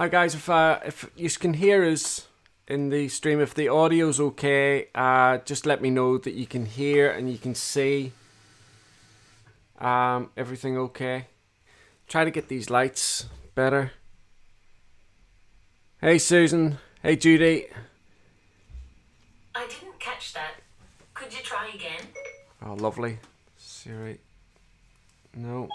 Hi guys, if you can hear us in the stream, if the audio's okay, just let me know that you can hear and you can see everything okay. Try to get these lights better. Hey Susan, hey Judy. I didn't catch that. Could you try again? Oh, lovely. Siri. No.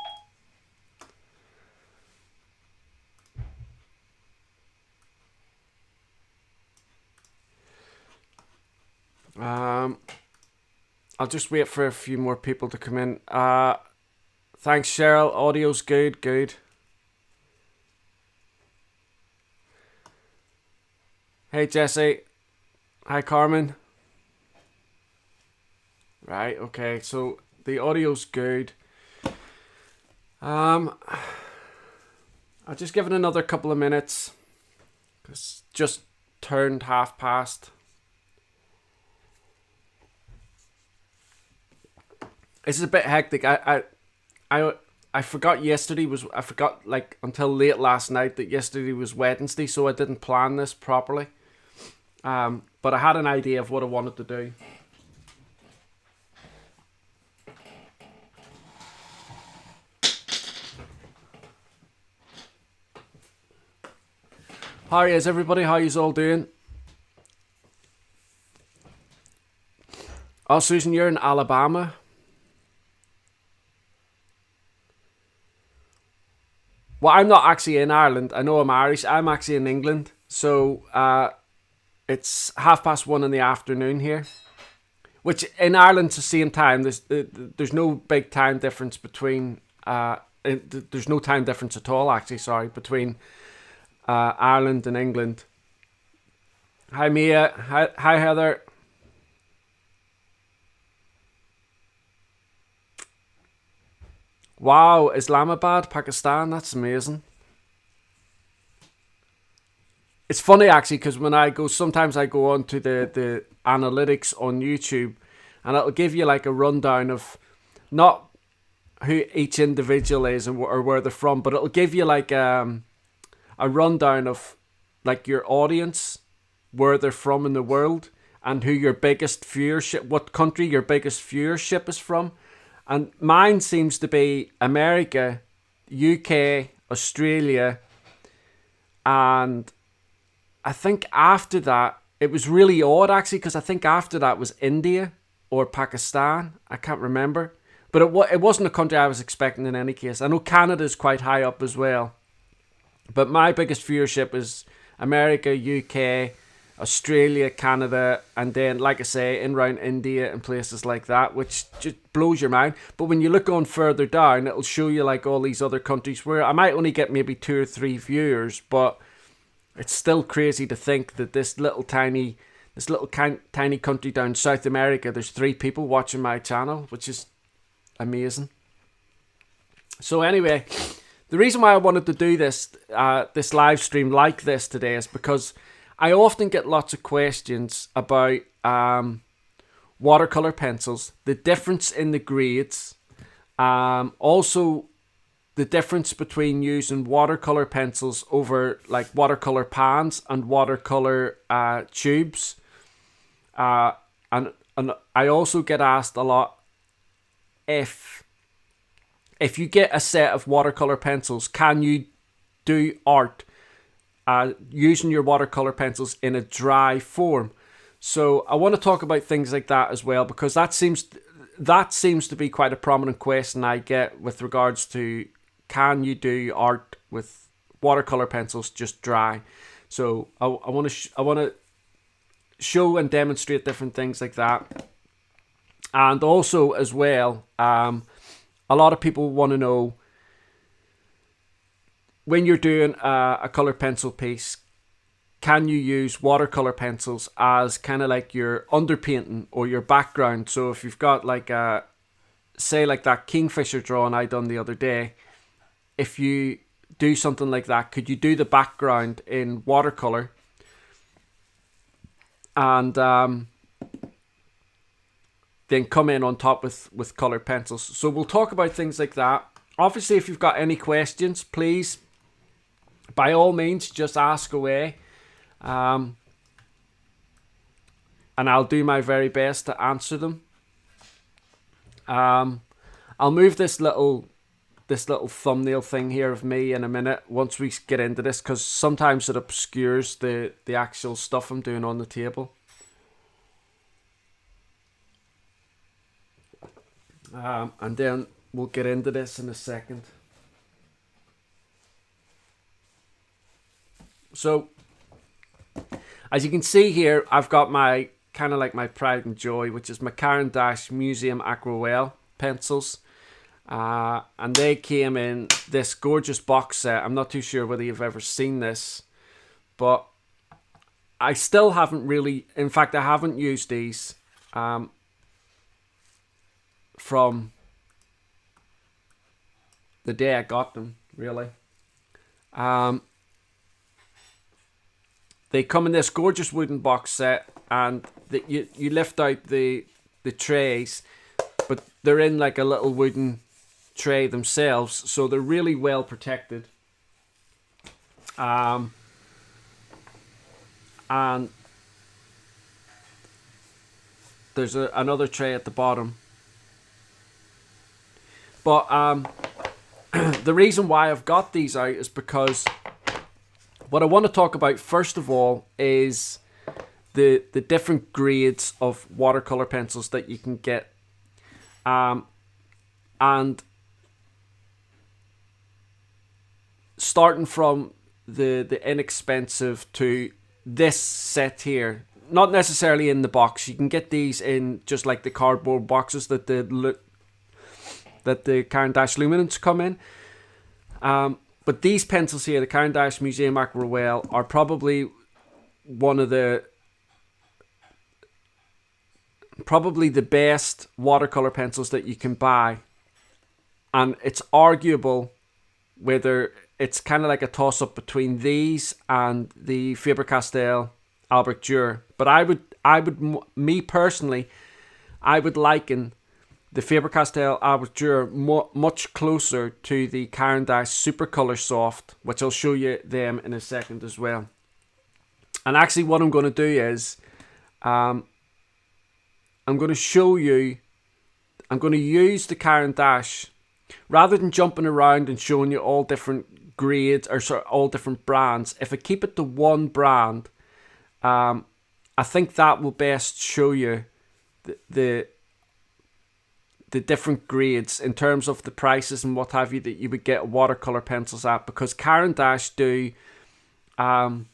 I'll just wait for a few more people to come in. Thanks, Cheryl. Audio's good, good. Hey, Jesse. Hi, Carmen. Right, okay. So the audio's good. I'll just give it another couple of minutes. It's just turned past. This is a bit hectic. I forgot yesterday was. I forgot like until late last night that yesterday was Wednesday, so I didn't plan this properly. But I had an idea of what I wanted to do. How is everybody? How yous all doing? Oh, Susan, you're in Alabama. Well, I'm not actually in Ireland. I know I'm Irish. I'm actually in England. So it's 1:30 in the afternoon here. Which in Ireland's the same time. There's no big time difference between... there's no time difference at all, actually, sorry, between Ireland and England. Hi, Mia. Hi, Heather. Wow, Islamabad, Pakistan. That's amazing. It's funny actually because when sometimes I go on to the analytics on YouTube, and it'll give you like a rundown of not who each individual is or where they're from, but it'll give you like a rundown of like your audience, where they're from in the world, and who your biggest viewership, what country your biggest viewership is from. And mine seems to be America, UK, Australia, and I think after that, it was really odd actually, because I think after that was India or Pakistan. I can't remember. But it wasn't a country I was expecting in any case. I know Canada's quite high up as well. But my biggest viewership is America, UK, Australia, Canada, and then, like I say, in around India and places like that, which just blows your mind. But when you look on further down, it'll show you like all these other countries where I might only get maybe 2 or 3 viewers, but it's still crazy to think that this little tiny country down South America, there's 3 people watching my channel, which is amazing. So anyway, the reason why I wanted to do this live stream like this today is because I often get lots of questions about watercolor pencils, the difference in the grades, also the difference between using watercolor pencils over like watercolor pans and watercolor tubes, and I also get asked a lot if you get a set of watercolor pencils, can you do art using your watercolor pencils in a dry form? So I want to talk about things like that as well, because that seems to be quite a prominent question I get with regards to, can you do art with watercolor pencils just dry? So I want to show and demonstrate different things like that. And also as well, a lot of people want to know, when you're doing a color pencil piece, can you use watercolor pencils as kind of like your underpainting or your background? So if you've got like say like that kingfisher drawing I done the other day, if you do something like that, could you do the background in watercolor and then come in on top with colored pencils? So we'll talk about things like that. Obviously, if you've got any questions, please by all means, just ask away. And I'll do my very best to answer them. I'll move this little thumbnail thing here of me in a minute once we get into this, because sometimes it obscures the actual stuff I'm doing on the table. And then we'll get into this in a second. So, as you can see here, I've got my kind of like my pride and joy, which is my Caron Dash Museum Aquarelle pencils. And they came in this gorgeous box set. I'm not too sure whether you've ever seen this, but I still haven't really, in fact, I haven't used these from the day I got them, really. They come in this gorgeous wooden box set, and you lift out the trays, but they're in like a little wooden tray themselves, so they're really well protected. And there's another tray at the bottom. But the reason why I've got these out is because what I want to talk about first of all is the different grades of watercolor pencils that you can get. And starting from the inexpensive to this set here, not necessarily in the box. You can get these in just like the cardboard boxes that the Caron Dash Luminance come in. But these pencils here, the Caron Dash Museum Aquarelle, are probably the best watercolor pencils that you can buy. And it's arguable whether it's kind of like a toss-up between these and the Faber-Castell Albrecht Dürer. But me personally, I would liken the Faber-Castell Albrecht Dürer much closer to the Caron Dash Supercolor Soft, which I'll show you them in a second as well. And actually what I'm going to do is, I'm going to use the Caron Dash, rather than jumping around and showing you all different grades, or sorry, all different brands. If I keep it to one brand, I think that will best show you the different grades in terms of the prices and what have you that you would get watercolor pencils at, because Caron Dash do an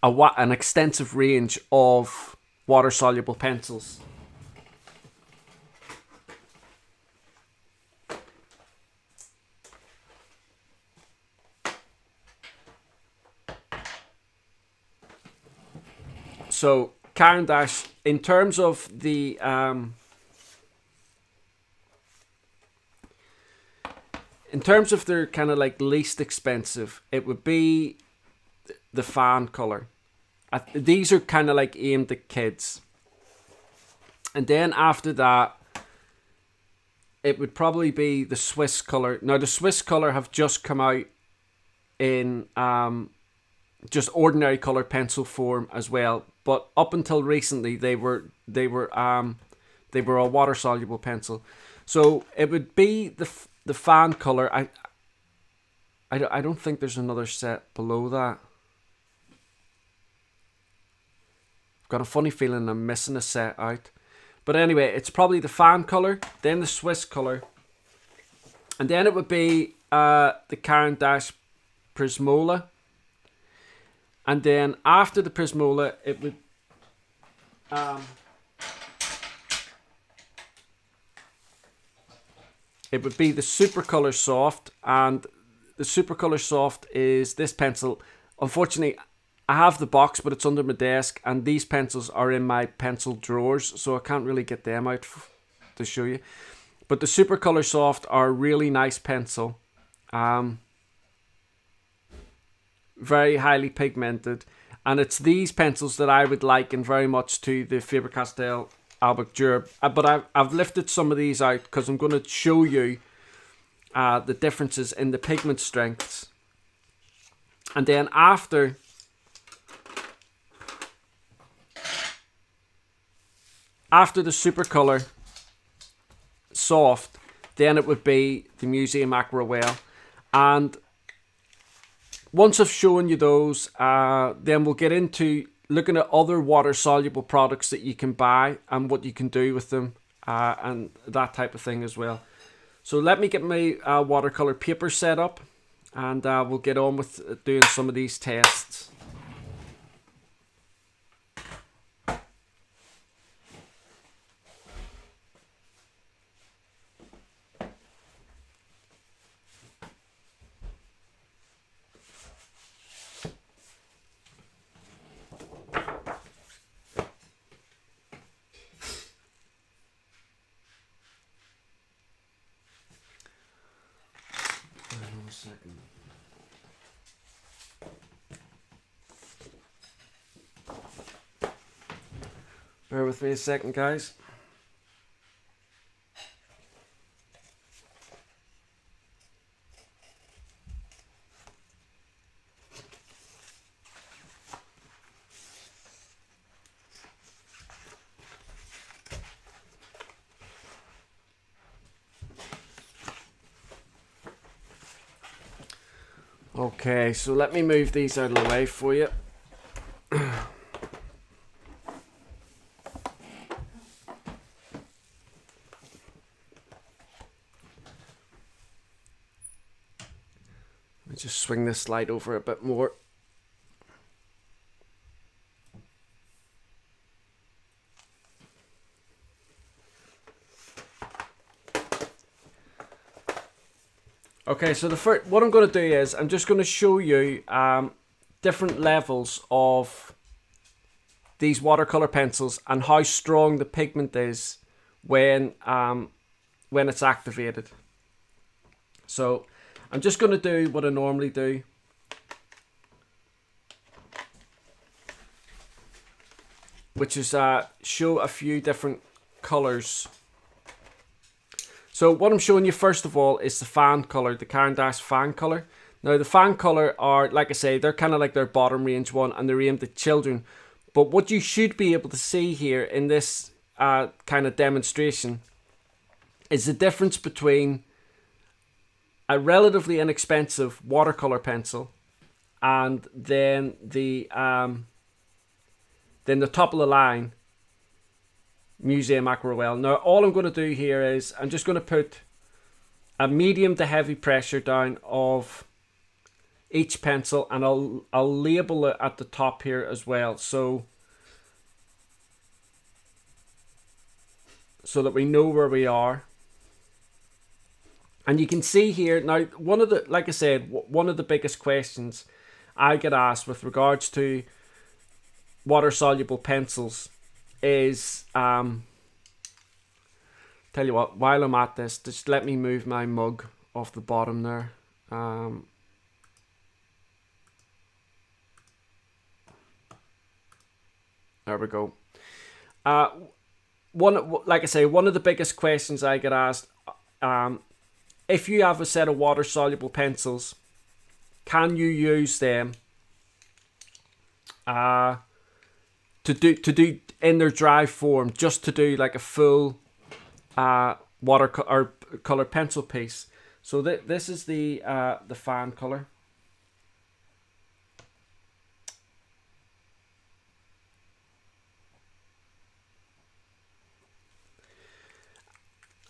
extensive range of water soluble pencils. So Caron Dash, in terms of the their kind of like least expensive, it would be the fan color. These are kind of like aimed at kids. And then after that, it would probably be the Swiss color. Now the Swiss color have just come out in just ordinary color pencil form as well. But up until recently, they were a water soluble pencil. So it would be the fan color. I don't think there's another set below that. I've got a funny feeling I'm missing a set out. But anyway, it's probably the fan color, then the Swiss color, and then it would be the Caron Dash Prismola. And then after the Prismola, it would be the Supercolor Soft, and the Supercolor Soft is this pencil. Unfortunately, I have the box, but it's under my desk, and these pencils are in my pencil drawers, so I can't really get them out to show you. But the Supercolor Soft are a really nice pencil. Very highly pigmented, and it's these pencils that I would liken very much to the Faber-Castell Albrecht Dürer. But I've lifted some of these out because I'm going to show you the differences in the pigment strengths. And then after the Supercolor Soft, then it would be the Museum Aquarelle. And once I've shown you those, then we'll get into looking at other water-soluble products that you can buy and what you can do with them, and that type of thing as well. So let me get my watercolor paper set up, and we'll get on with doing some of these tests. Second. Bear with me a second, guys. Okay, so let me move these out of the way for you. Let me just swing this slide over a bit more. Okay, so what I'm going to do is I'm just going to show you different levels of these watercolor pencils and how strong the pigment is when it's activated. So I'm just going to do what I normally do. Which is show a few different colors. So what I'm showing you first of all is the fan color, the Caron Dash fan color. Now the fan color are, like I say, they're kind of like their bottom range one, and they're aimed at children. But what you should be able to see here in this kind of demonstration is the difference between a relatively inexpensive watercolor pencil and then the top of the line Museum Aquarelle. Now all I'm going to do here is I'm just going to put a medium to heavy pressure down of each pencil, and I'll label it at the top here as well, so that we know where we are. And you can see here now, one of the, like I said, one of the biggest questions I get asked with regards to water soluble pencils is tell you what, while I'm at this, just let me move my mug off the bottom there. There we go. Like I say, one of the biggest questions I get asked, if you have a set of water soluble pencils, can you use them to do in their dry form, just to do like a full watercolor pencil piece? So this is the fan color.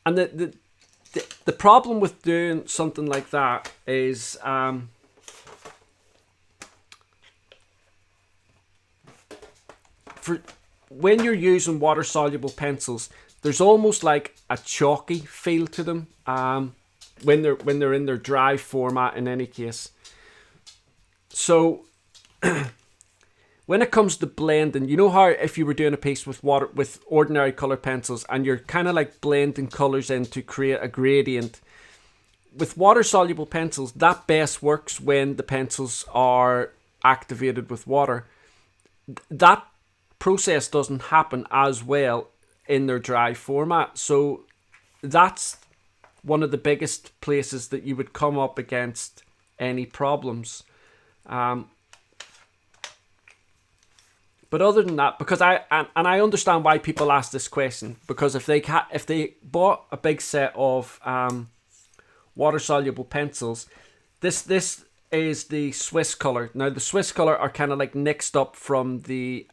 And the problem with doing something like that is for when you're using water soluble pencils, there's almost like a chalky feel to them when they're in their dry format in any case. So when it comes to blending, you know how if you were doing a piece with ordinary color pencils and you're kind of like blending colors in to create a gradient, with water soluble pencils that best works when the pencils are activated with water. That process doesn't happen as well in their dry format, so that's one of the biggest places that you would come up against any problems. But other than that, because I understand why people ask this question, because if they bought a big set of water soluble pencils, this is the Swiss color. Now the Swiss color are kind of like mixed up from the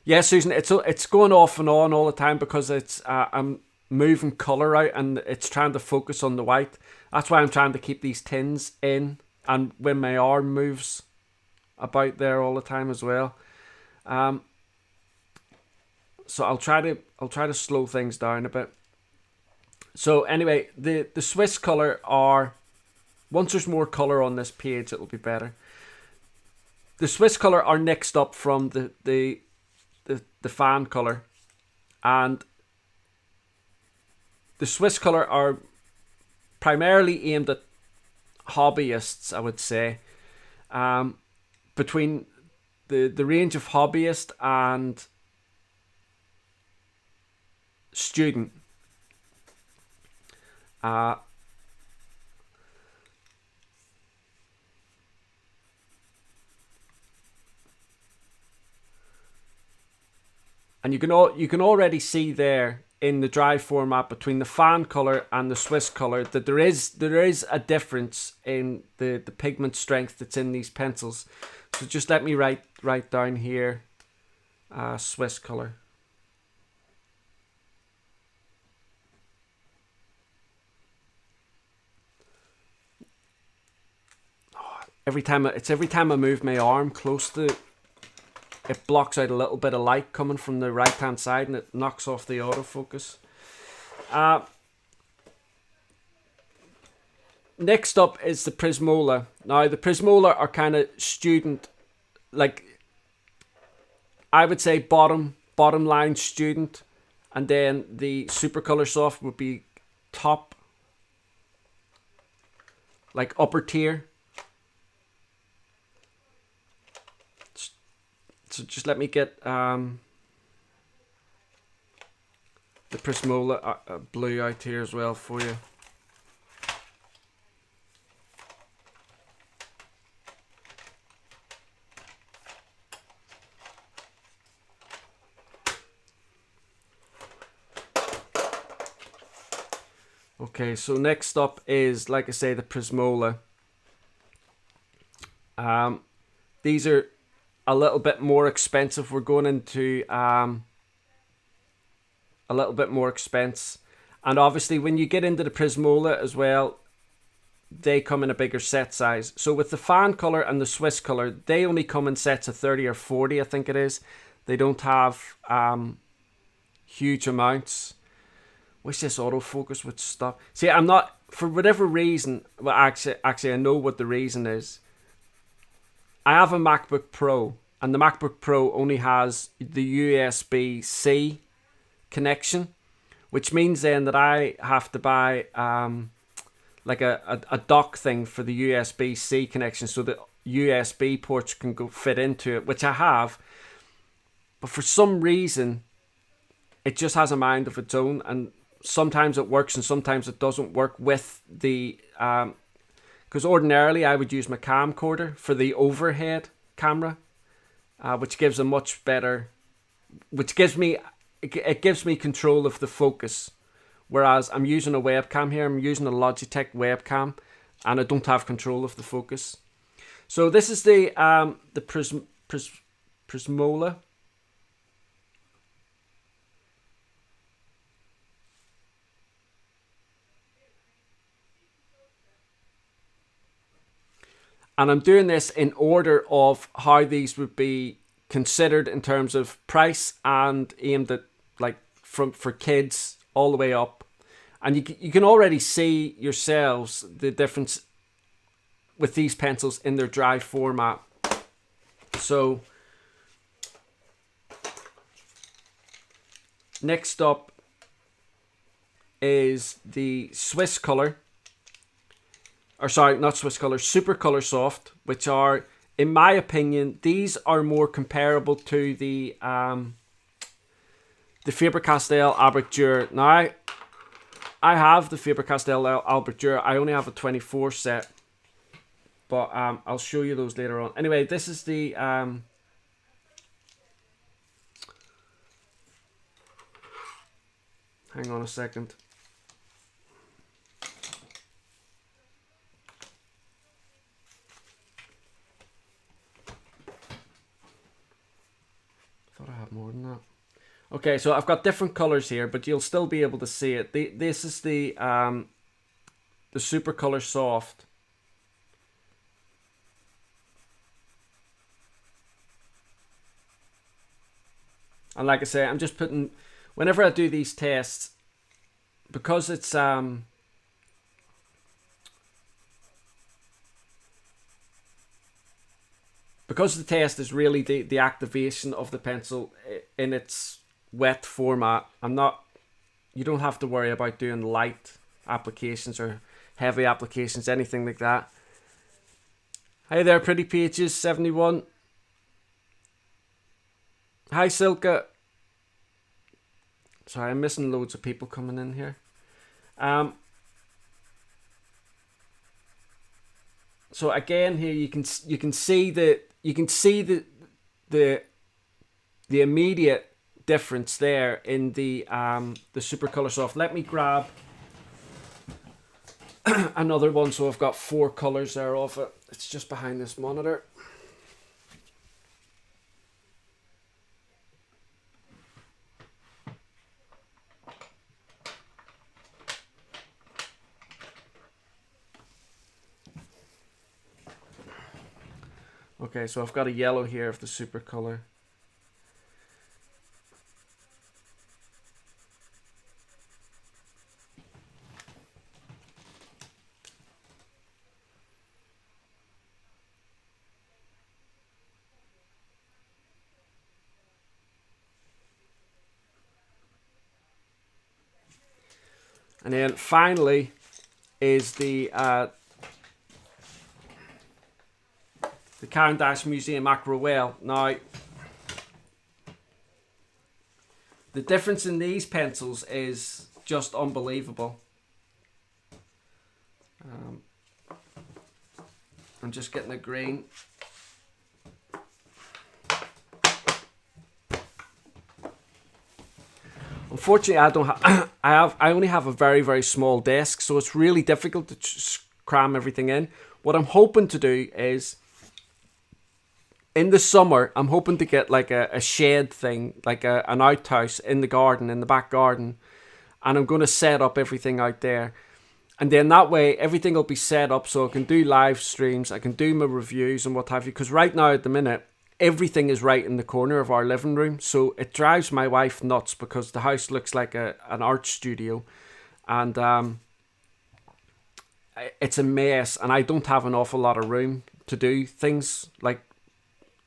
yeah, Susan, it's going off and on all the time because it's I'm moving color out and it's trying to focus on the white. That's why I'm trying to keep these tins in, and when my arm moves about there all the time as well. So I'll try to slow things down a bit. So anyway, the Swiss color are, once there's more color on this page, it'll be better. The Swiss color are next up from the fan color, and the Swiss color are primarily aimed at hobbyists, I would say. Between the range of hobbyist and student. And you can already see there in the dry format between the fan color and the Swiss color that there is a difference in the pigment strength that's in these pencils. So just let me write down here Swiss color. Every time I move my arm close to it, blocks out a little bit of light coming from the right hand side and it knocks off the autofocus. Next up is the Prismola. Now the Prismola are kind of student, like I would say bottom line student, and then the Supercolor Soft would be top, like upper tier. So just let me get the Prismola blue out here as well for you. Okay, so next up is, like I say, the Prismola. These are a little bit more expensive. We're going into a little bit more expense, and obviously when you get into the Prismola as well, they come in a bigger set size. So with the fan color and the Swiss color, they only come in sets of 30 or 40, I think it is. They don't have huge amounts. Wish this autofocus would stop. See, I'm not, for whatever reason, well actually I know what the reason is. I have a MacBook Pro, and the MacBook Pro only has the USB-C connection, which means then that I have to buy like a dock thing for the USB-C connection so the USB ports can go fit into it, which I have. But for some reason, it just has a mind of its own, and sometimes it works and sometimes it doesn't work with the... because ordinarily I would use my camcorder for the overhead camera, which gives a much better, it gives me control of the focus. Whereas I'm using a webcam here, I'm using a Logitech webcam, and I don't have control of the focus. So this is the Prismola. And I'm doing this in order of how these would be considered in terms of price and aimed at, like, for kids all the way up. And you can already see yourselves the difference with these pencils in their dry format. So next up is the Swiss color. Or sorry, not Swiss color, Supercolor Soft, which are, in my opinion, these are more comparable to the Faber-Castell Abricture. Now, I have the Faber-Castell Albert Dürer. I only have a 24 set, but I'll show you those later on. Anyway, this is the hang on a second. Thought I had more than that. Okay, so I've got different colors here, but you'll still be able to see it. This is the Super Color Soft. And like I say, I'm just putting, whenever I do these tests, because it's because the test is really the activation of the pencil in its wet format, you don't have to worry about doing light applications or heavy applications, anything like that. Hi there, Pretty Peaches 71. Hi Silka. Sorry, I'm missing loads of people coming in here. So again, here you can see the immediate difference there in the Super Color Soft. Let me grab another one, so I've got 4 colors there of it. It's just behind this monitor. Okay, so I've got a yellow here of the Super Color. And then finally is the Caron Dash Museum Acro Whale. Now, the difference in these pencils is just unbelievable. I'm just getting a green. Unfortunately, I don't have. I only have a very, very small desk, so it's really difficult to cram everything in. What I'm hoping to do is, in the summer, I'm hoping to get like a shed thing, like an outhouse in the garden, in the back garden, and I'm going to set up everything out there. And then that way, everything will be set up so I can do live streams, I can do my reviews and what have you. Because right now, at the minute, everything is right in the corner of our living room. So it drives my wife nuts because the house looks like an art studio. And it's a mess. And I don't have an awful lot of room to do things like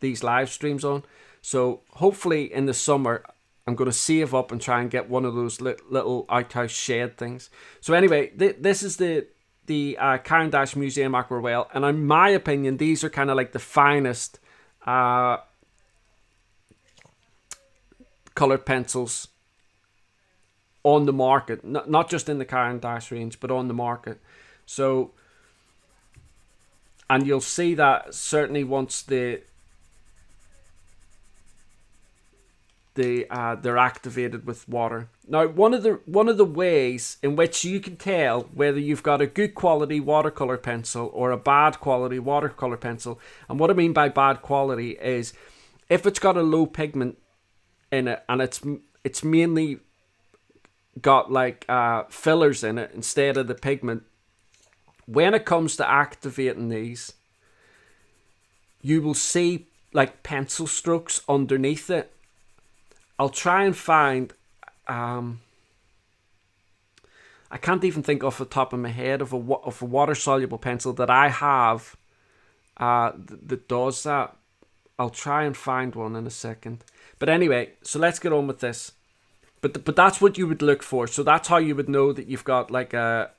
these live streams on. So hopefully in the summer, I'm going to save up and try and get one of those little outhouse shed things. So anyway, this is the Caron Dash Museum Acro Whale. And in my opinion, these are kind of like the finest colored pencils on the market. Not just in the Caron Dash range, but on the market. So, and you'll see that certainly once they're activated with water. Now, one of the ways in which you can tell whether you've got a good quality watercolor pencil or a bad quality watercolor pencil, and what I mean by bad quality is if it's got a low pigment in it and it's mainly got like fillers in it instead of the pigment. When it comes to activating these, you will see like pencil strokes underneath it. I'll try and find, I can't even think off the top of my head of a water-soluble pencil that I have that does that. I'll try and find one in a second. But anyway, so let's get on with this. But that's what you would look for. So that's how you would know that you've got like a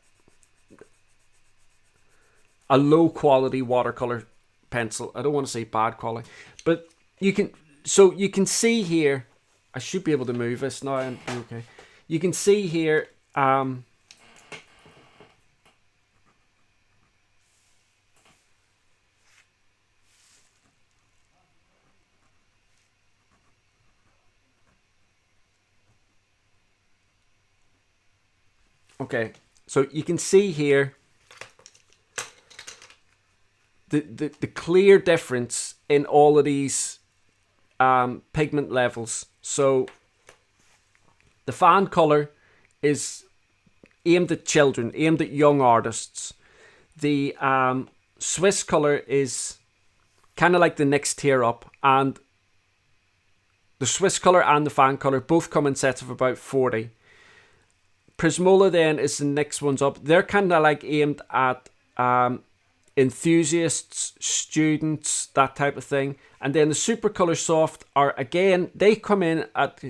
low-quality watercolor pencil. I don't want to say bad quality. But you can see here, I should be able to move this now. Okay. You can see here Okay, so you can see here the clear difference in all of these pigment levels. So the fan color is aimed at children, aimed at young artists. The Swiss color is kind of like the next tier up, and the Swiss color and the fan color both come in sets of about 40. Prismola then is the next ones up. They're kind of like aimed at enthusiasts, students, that type of thing. And then the Supercolor Soft are, again, they come in at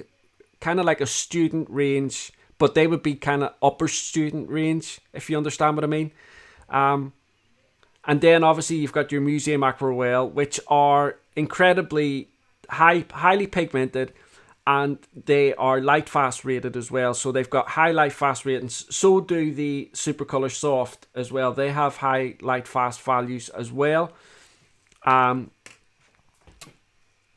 kind of like a student range, but they would be kind of upper student range, if you understand what I mean. And then obviously you've got your Museum Aquarelle, which are incredibly highly pigmented, and they are light fast rated as well. So they've got high light fast ratings. So do the Supercolor Soft as well. They have high light fast values as well. And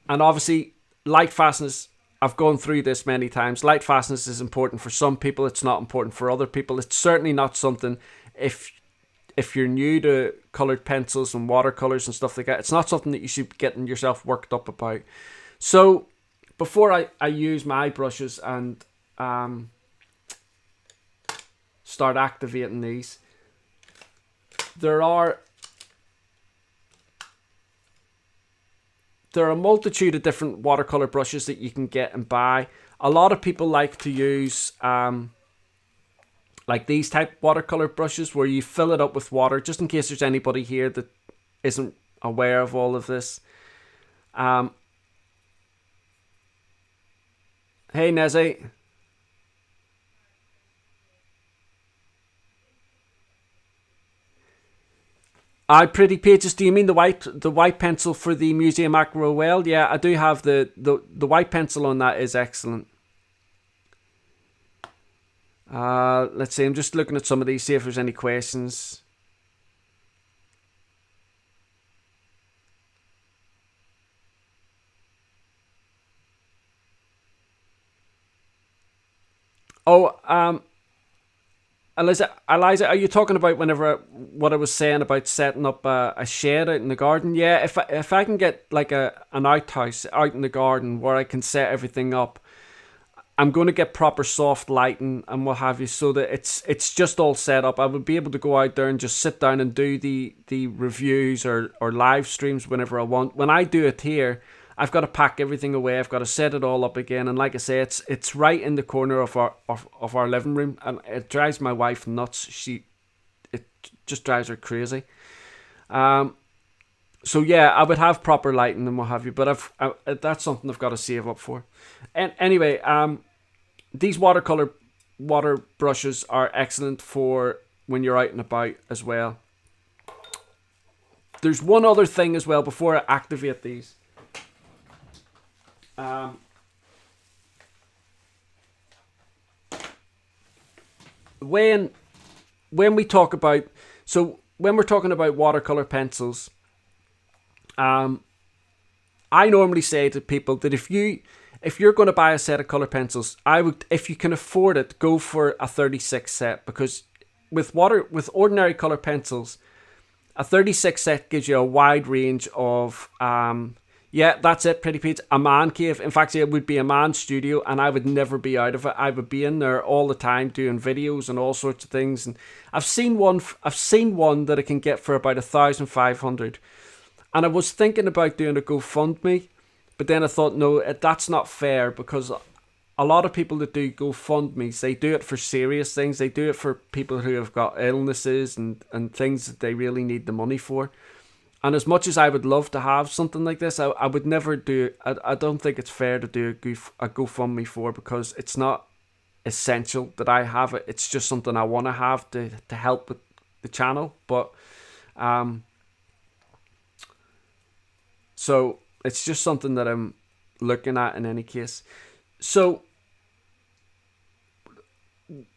obviously light fastness, I've gone through this many times. Light fastness is important for some people. It's not important for other people. It's certainly not something, if you're new to colored pencils and watercolors and stuff like that, it's not something that you should be getting yourself worked up about. So before I use my brushes and start activating these, there are a multitude of different watercolor brushes that you can get and buy. A lot of people like to use like these type watercolor brushes where you fill it up with water, just in case there's anybody here that isn't aware of all of this. Hey Nezzy. Pretty pages. Do you mean the white pencil for the Museum Aquarelle? Yeah, I do have the white pencil on that is excellent. Let's see, I'm just looking at some of these, see if there's any questions. Oh, Eliza, are you talking about what I was saying about setting up a shed out in the garden? Yeah, if I can get like an outhouse out in the garden where I can set everything up, I'm going to get proper soft lighting and what have you, so that it's just all set up. I would be able to go out there and just sit down and do the reviews or live streams whenever I want. When I do it here, I've got to pack everything away. I've got to set it all up again. And like I say, it's right in the corner of our living room, and it drives my wife nuts. It just drives her crazy. So yeah, I would have proper lighting and what have you, but that's something I've got to save up for. And anyway, these water brushes are excellent for when you're out and about as well. There's one other thing as well before I activate these. When we talk about, so when we're talking about watercolor pencils, I normally say to people that if you're going to buy a set of color pencils, I would, if you can afford it, go for a 36 set, because with ordinary color pencils, a 36 set gives you a wide range of yeah, that's it, pretty Pete. A man cave. In fact, it would be a man studio, and I would never be out of it. I would be in there all the time doing videos and all sorts of things. And I've seen one that I can get for about 1,500. And I was thinking about doing a GoFundMe, but then I thought, no, that's not fair, because a lot of people that do GoFundMes, they do it for serious things. They do it for people who have got illnesses and things that they really need the money for. And as much as I would love to have something like this, I would never do. I don't think it's fair to do a GoFundMe for, because it's not essential that I have it. It's just something I want to have to help with the channel. But so it's just something that I'm looking at in any case. So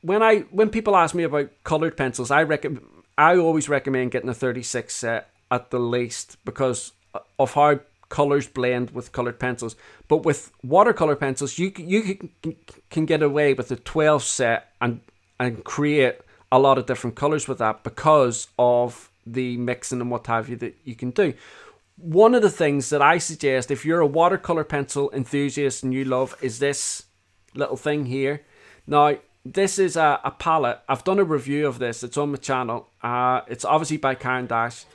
when people ask me about colored pencils, I always recommend getting a 36 set at the least, because of how colors blend with colored pencils. But with watercolor pencils, you can get away with a 12 set and and create a lot of different colors with that because of the mixing and what have you that you can do. One of the things that I suggest if you're a watercolor pencil enthusiast and you love is this little thing here. Now, this is a palette. I've done a review of this. It's on my channel. It's obviously by Caron Dash.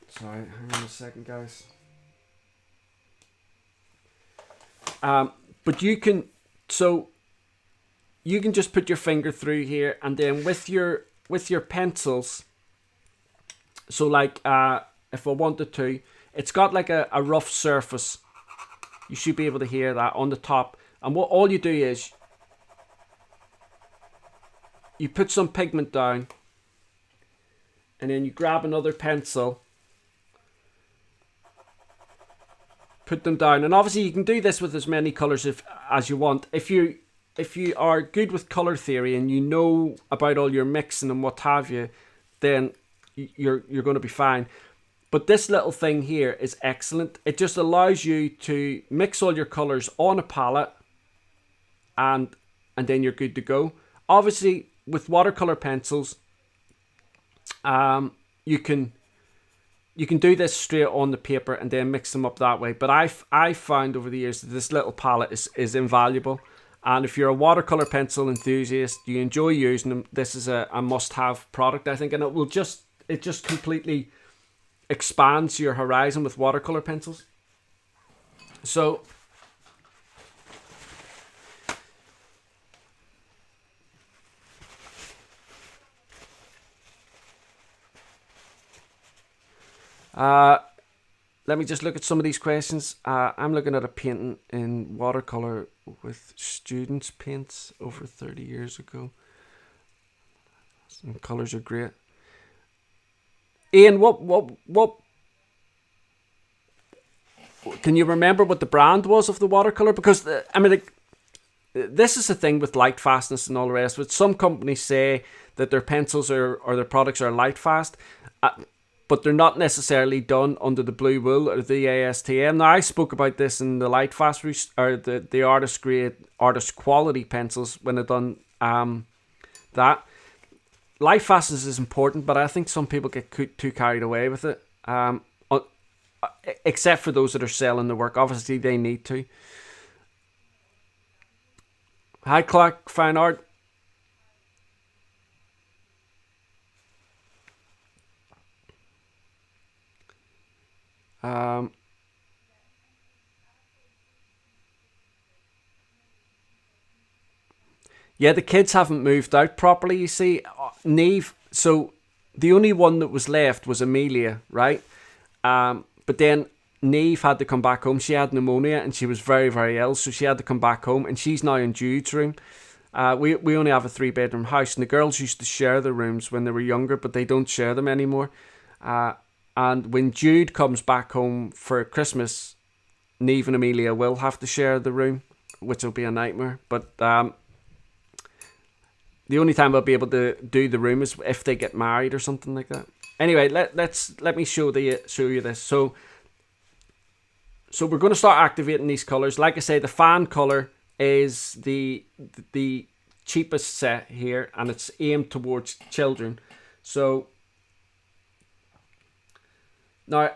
Sorry, hang on a second, guys. But you can just put your finger through here, and then with your pencils. So like if I wanted to, it's got like a rough surface. You should be able to hear that on the top. And what all you do is you put some pigment down, and then you grab another pencil, put them down, and obviously you can do this with as many colors as you want. If you are good with color theory and you know about all your mixing and what have you, then you're going to be fine. But this little thing here is excellent. It just allows you to mix all your colors on a palette, and then you're good to go. Obviously, with watercolor pencils, you can do this straight on the paper and then mix them up that way. But I've found over the years that this little palette is invaluable. And if you're a watercolor pencil enthusiast, you enjoy using them, this is a must-have product, I think. And it just completely expands your horizon with watercolor pencils. So let me just look at some of these questions. I'm looking at a painting in watercolor with students' paints over 30 years ago. Some colors are great. Ian, what can you remember what the brand was of the watercolor? Because this is the thing with light fastness and all the rest. But some companies say that their pencils or their products are light fast, but they're not necessarily done under the blue wool or the ASTM. Now, I spoke about this in the light fast or the artist grade, artist quality pencils when I done that. Light fastness is important, but I think some people get too carried away with it. Except for those that are selling the work. Obviously, they need to. Hi, Clark, fine art. Yeah, the kids haven't moved out properly, you see. Neve, so the only one that was left was Amelia, right? But then Neve had to come back home. She had pneumonia and she was very, very ill, so she had to come back home, and she's now in Jude's room. We only have a 3-bedroom house, and the girls used to share the rooms when they were younger, but they don't share them anymore. And when Jude comes back home for Christmas, Neve and Amelia will have to share the room, which will be a nightmare. But the only time I'll be able to do the room is if they get married or something like that. Anyway, let me show you this. So we're going to start activating these colors. Like I say, the fan color is the cheapest set here, and it's aimed towards children. So now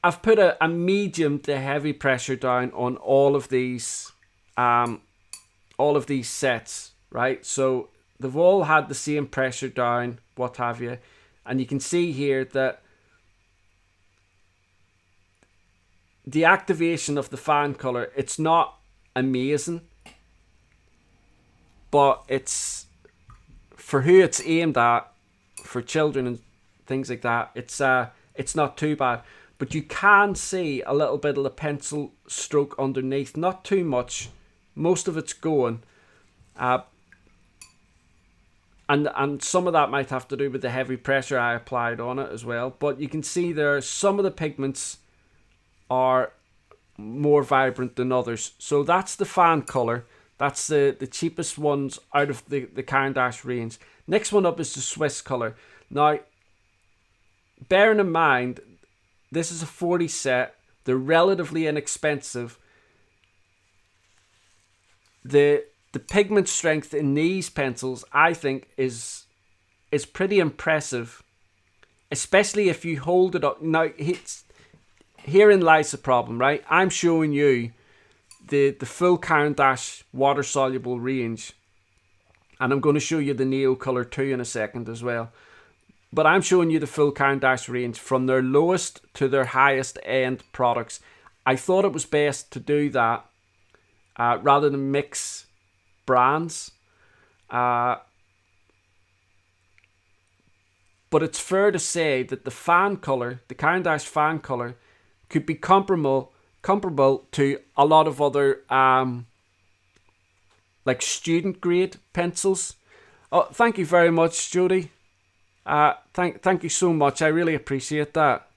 I've put a medium to heavy pressure down on all of these sets, right? So they've all had the same pressure down, what have you. And you can see here that the activation of the fan color, it's not amazing, but it's for who it's aimed at, for children and things like that, it's not too bad. But you can see a little bit of the pencil stroke underneath, not too much. Most of it's going. And some of that might have to do with the heavy pressure I applied on it as well. But you can see there, some of the pigments are more vibrant than others. So that's the fan colour. That's the cheapest ones out of the Caron Dash range. Next one up is the Swiss colour. Now, bearing in mind, This is a 40 set. They're relatively inexpensive. The pigment strength in these pencils, I think, is pretty impressive, especially if you hold it up. Now, herein lies the problem, right? I'm showing you the full Caron Dash water soluble range, and I'm going to show you the Neocolor 2 in a second as well. But I'm showing you the full Caron Dash range from their lowest to their highest end products. I thought it was best to do that rather than mix brands. But it's fair to say that the fan color, the Caron Dash fan color, could be comparable to a lot of other like student grade pencils. Oh, thank you very much, Jody. Thank you so much. I really appreciate that.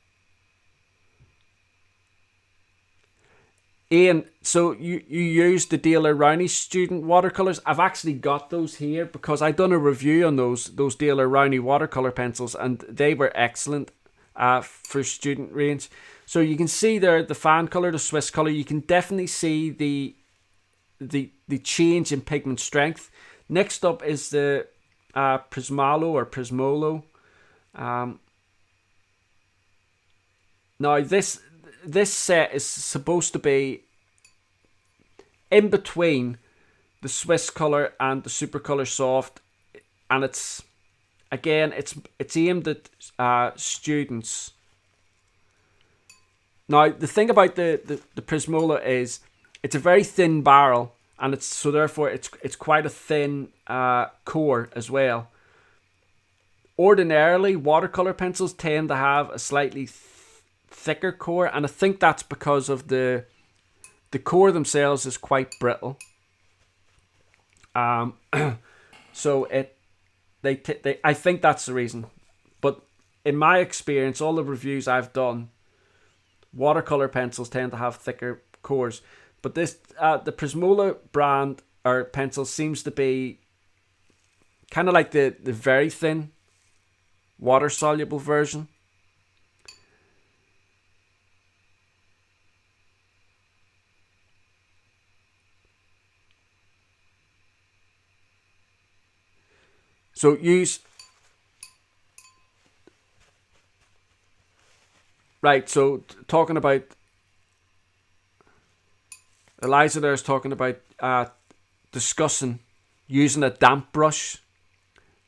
Ian, so you used the Daler Rowney student watercolors. I've actually got those here because I done a review on those Daler Rowney watercolor pencils, and they were excellent for student range. So you can see there the fan color, the Swiss color. You can definitely see the change in pigment strength. Next up is the Prismolo or Prismolo. Now this set is supposed to be in between the Swiss color and the Super Color Soft, and it's aimed at students. Now the thing about the Prismola is it's a very thin barrel, and therefore it's quite a thin core as well. Ordinarily, watercolor pencils tend to have a slightly thicker core, and I think that's because of the core themselves is quite brittle. So I think that's the reason. But in my experience, all the reviews I've done, watercolor pencils tend to have thicker cores. But this the Prismola brand or pencil seems to be kind of like the very thin water soluble version. So so talking about Eliza there's talking about discussing using a damp brush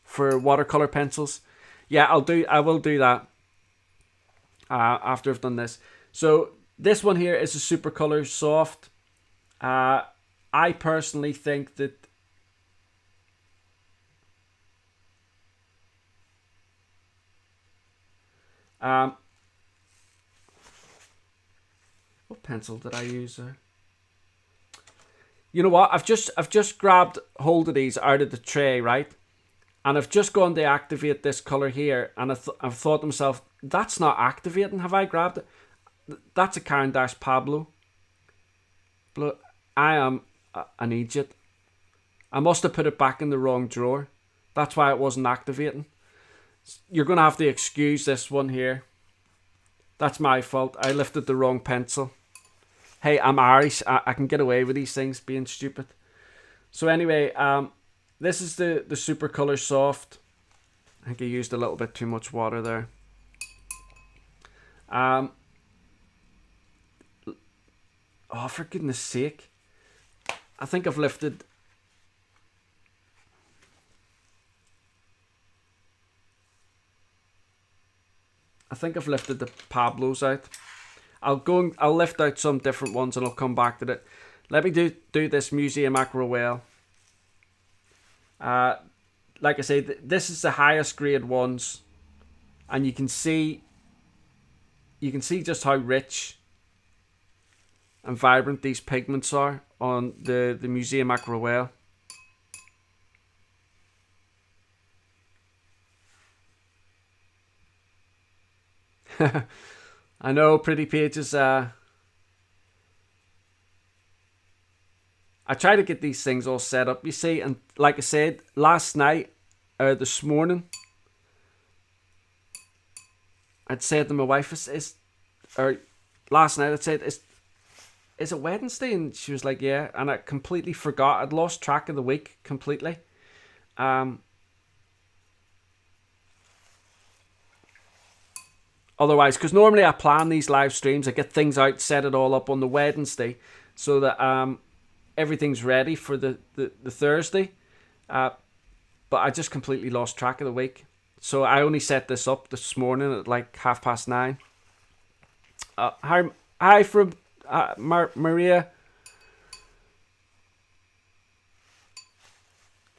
for watercolor pencils. Yeah, I will do that after I've done this. So this one here is a Super Color Soft. I personally think that what pencil did I use there? You know what? I've just grabbed hold of these out of the tray, right? And I've just gone to activate this color here, and I've thought to myself, that's not activating. Have I grabbed it? That's a Caron Dash Pablo. But I am an idiot. I must have put it back in the wrong drawer. That's why it wasn't activating. You're going to have to excuse this one here. That's my fault. I lifted the wrong pencil. Hey, I'm Irish. I can get away with these things being stupid. So anyway, this is the Super Color Soft. I think I used a little bit too much water there. Oh, for goodness sake. I think I've lifted... the Pablos out. I'll lift out some different ones and I'll come back to it. Let me do this Museum Aquarelle. Like I say, this is the highest grade ones, and you can see just how rich and vibrant these pigments are on the Museum Aquarelle. I know, Pretty Pages. I try to get these things all set up, you see, and like I said, last night, this morning, I'd said to my wife, or last night I said, is it Wednesday? And she was like, yeah. And I completely forgot. I'd lost track of the week completely. Otherwise, because normally I plan these live streams, I get things out, set it all up on the Wednesday, so that everything's ready for the Thursday. But I just completely lost track of the week. So I only set this up this morning at like 9:30. Hi from Maria.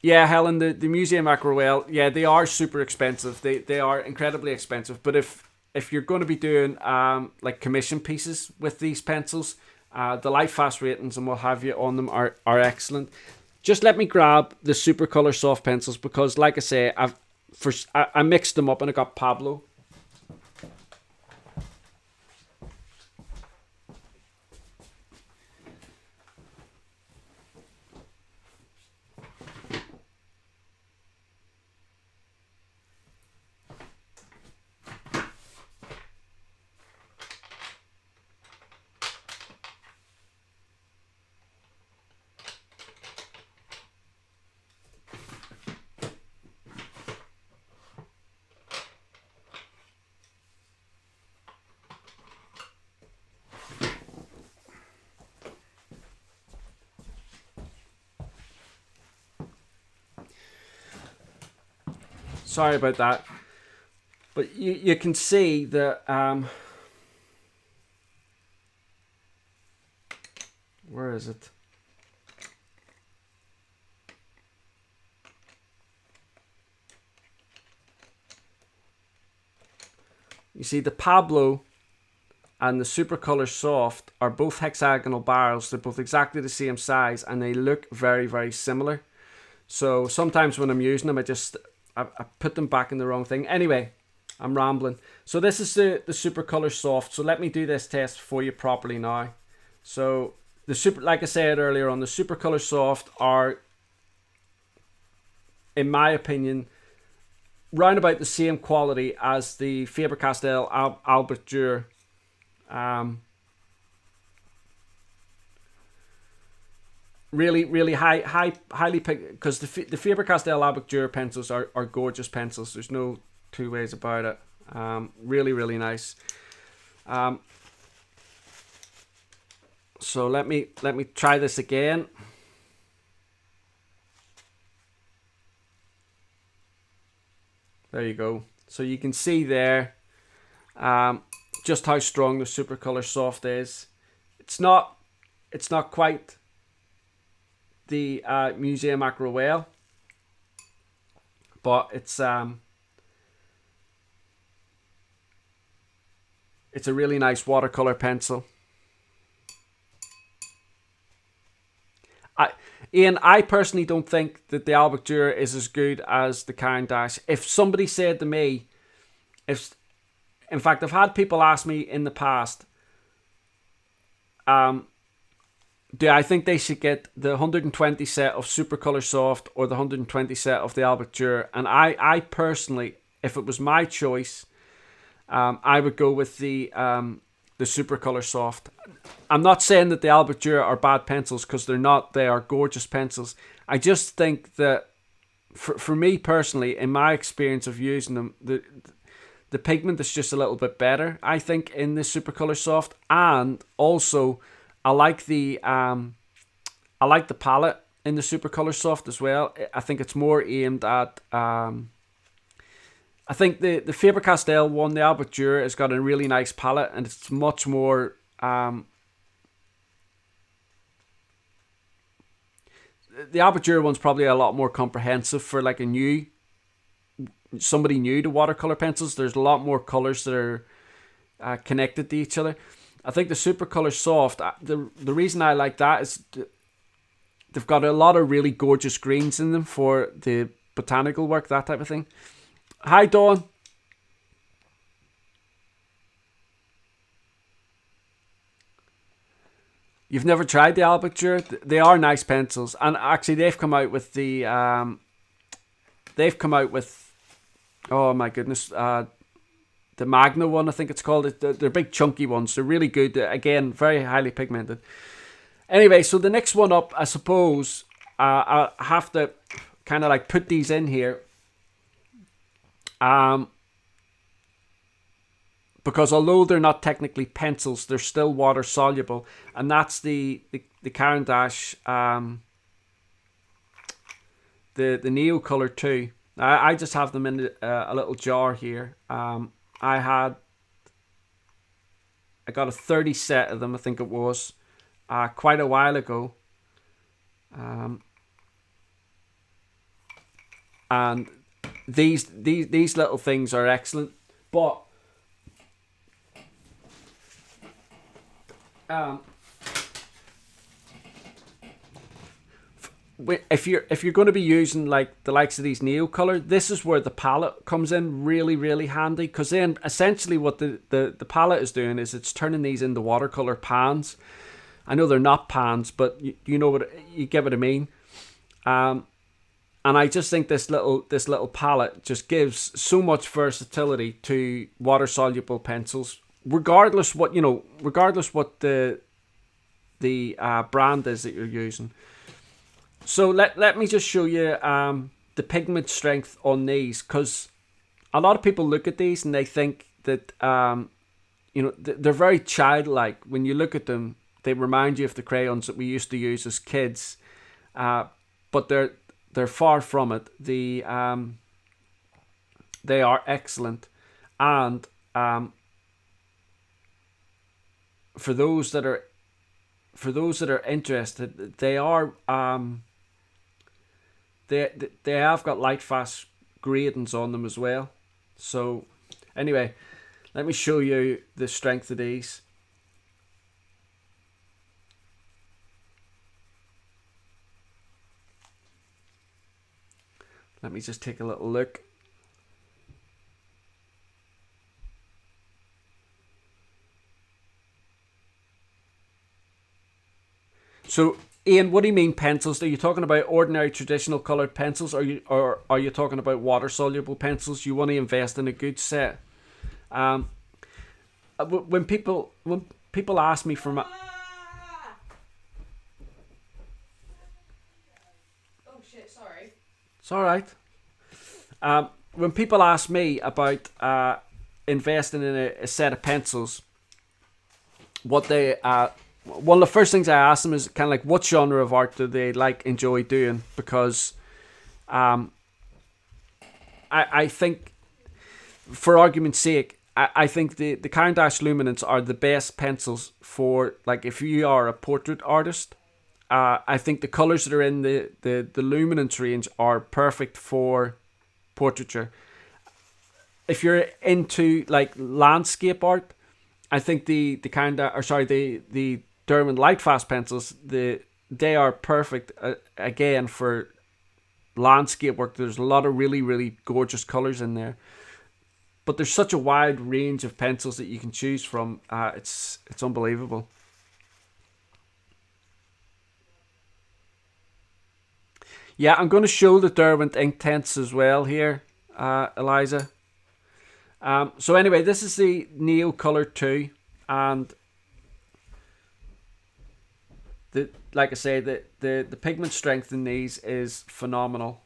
Yeah, Helen, the museum aquarelle, yeah, they are super expensive. They are incredibly expensive. But if you're going to be doing like commission pieces with these pencils, the light fast ratings and what have you on them are excellent. Just let me grab the Supercolor soft pencils, because like I say, I mixed them up and I got Pablo. Sorry about that. But you can see that where is it? You see the Pablo and the Supercolor Soft are both hexagonal barrels. They're both exactly the same size and they look very, very similar. So sometimes when I'm using them, I put them back in the wrong thing. Anyway, I'm rambling. So this is the Supercolor Soft. So let me do this test for you properly now. So like I said earlier on, the Supercolor Soft are, in my opinion, round about the same quality as the Faber-Castell Albert Dürer. Really highly picked, because the Faber-Castell Albert Dürer pencils are gorgeous pencils. There's no two ways about it. Really nice. So let me try this again. There you go. So you can see there just how strong the Supercolor Soft is. It's not quite the Museum Aquarelle, but it's a really nice watercolor pencil. Ian, I personally don't think that the Albert Dürer is as good as the Caron Dash. If somebody said to me, in fact, I've had people ask me in the past, do I think they should get the 120 set of Supercolor Soft or the 120 set of the Albert Dürer? And I personally, if it was my choice, I would go with the Supercolor Soft. I'm not saying that the Albert Dürer are bad pencils, because they're not. They are gorgeous pencils. I just think that for me personally, in my experience of using them, the pigment is just a little bit better, I think, in the Supercolor Soft. And also, I like the palette in the Supercolor Soft as well. I think it's more aimed at I think the Faber-Castell one, the Albert Dürer, has got a really nice palette, and it's much more the Albert Dürer one's probably a lot more comprehensive for like somebody new to watercolor pencils. There's a lot more colors that are connected to each other. I think the Supercolor Soft, the reason I like that is they've got a lot of really gorgeous greens in them for the botanical work, that type of thing. Hi, Dawn. You've never tried the Albert Dürer? They are nice pencils, and actually they've come out with the oh my goodness, the Magna one, I think it's called. They're big chunky ones. They're really good. Again, very highly pigmented. Anyway, so the next one up, I suppose, I have to kind of like put these in here. Because although they're not technically pencils, they're still water soluble. And that's the Caron Dash, the Neocolor 2. I just have them in a little jar here. I got a 30 set of them, I think it was, quite a while ago. And these little things are excellent, but if you're going to be using like the likes of these Neocolor, this is where the palette comes in really handy, because then essentially what the palette is doing is it's turning these into watercolor pans. I know they're not pans, but you know what, you get what I mean. And I just think this little palette just gives so much versatility to water soluble pencils, regardless what the brand is that you're using. So let me just show you the pigment strength on these, because a lot of people look at these and they think that they're very childlike. When you look at them, they remind you of the crayons that we used to use as kids, but they're far from it. They are excellent, and for those that are interested, they are they have got light fast gradings on them as well. So anyway, let me show you the strength of these. Let me just take a little look. So, Ian, what do you mean pencils? Are you talking about ordinary traditional coloured pencils, or are you talking about water soluble pencils? You want to invest in a good set. When people ask me for my It's all right. When people ask me about investing in a set of pencils, one of the first things I ask them is kind of like, what genre of art do they enjoy doing? Because I think, for argument's sake, I think the Caron Dash Luminance are the best pencils for, like, if you are a portrait artist. I think the colours that are in the luminance range are perfect for portraiture. If you're into like landscape art, I think the Derwent Lightfast pencils, they are perfect again for landscape work. There's a lot of really gorgeous colours in there, but there's such a wide range of pencils that you can choose from. It's unbelievable. Yeah, I'm going to show the Derwent Ink Tents as well here, Eliza. So anyway, this is the Neocolor 2, and like I say, the pigment strength in these is phenomenal.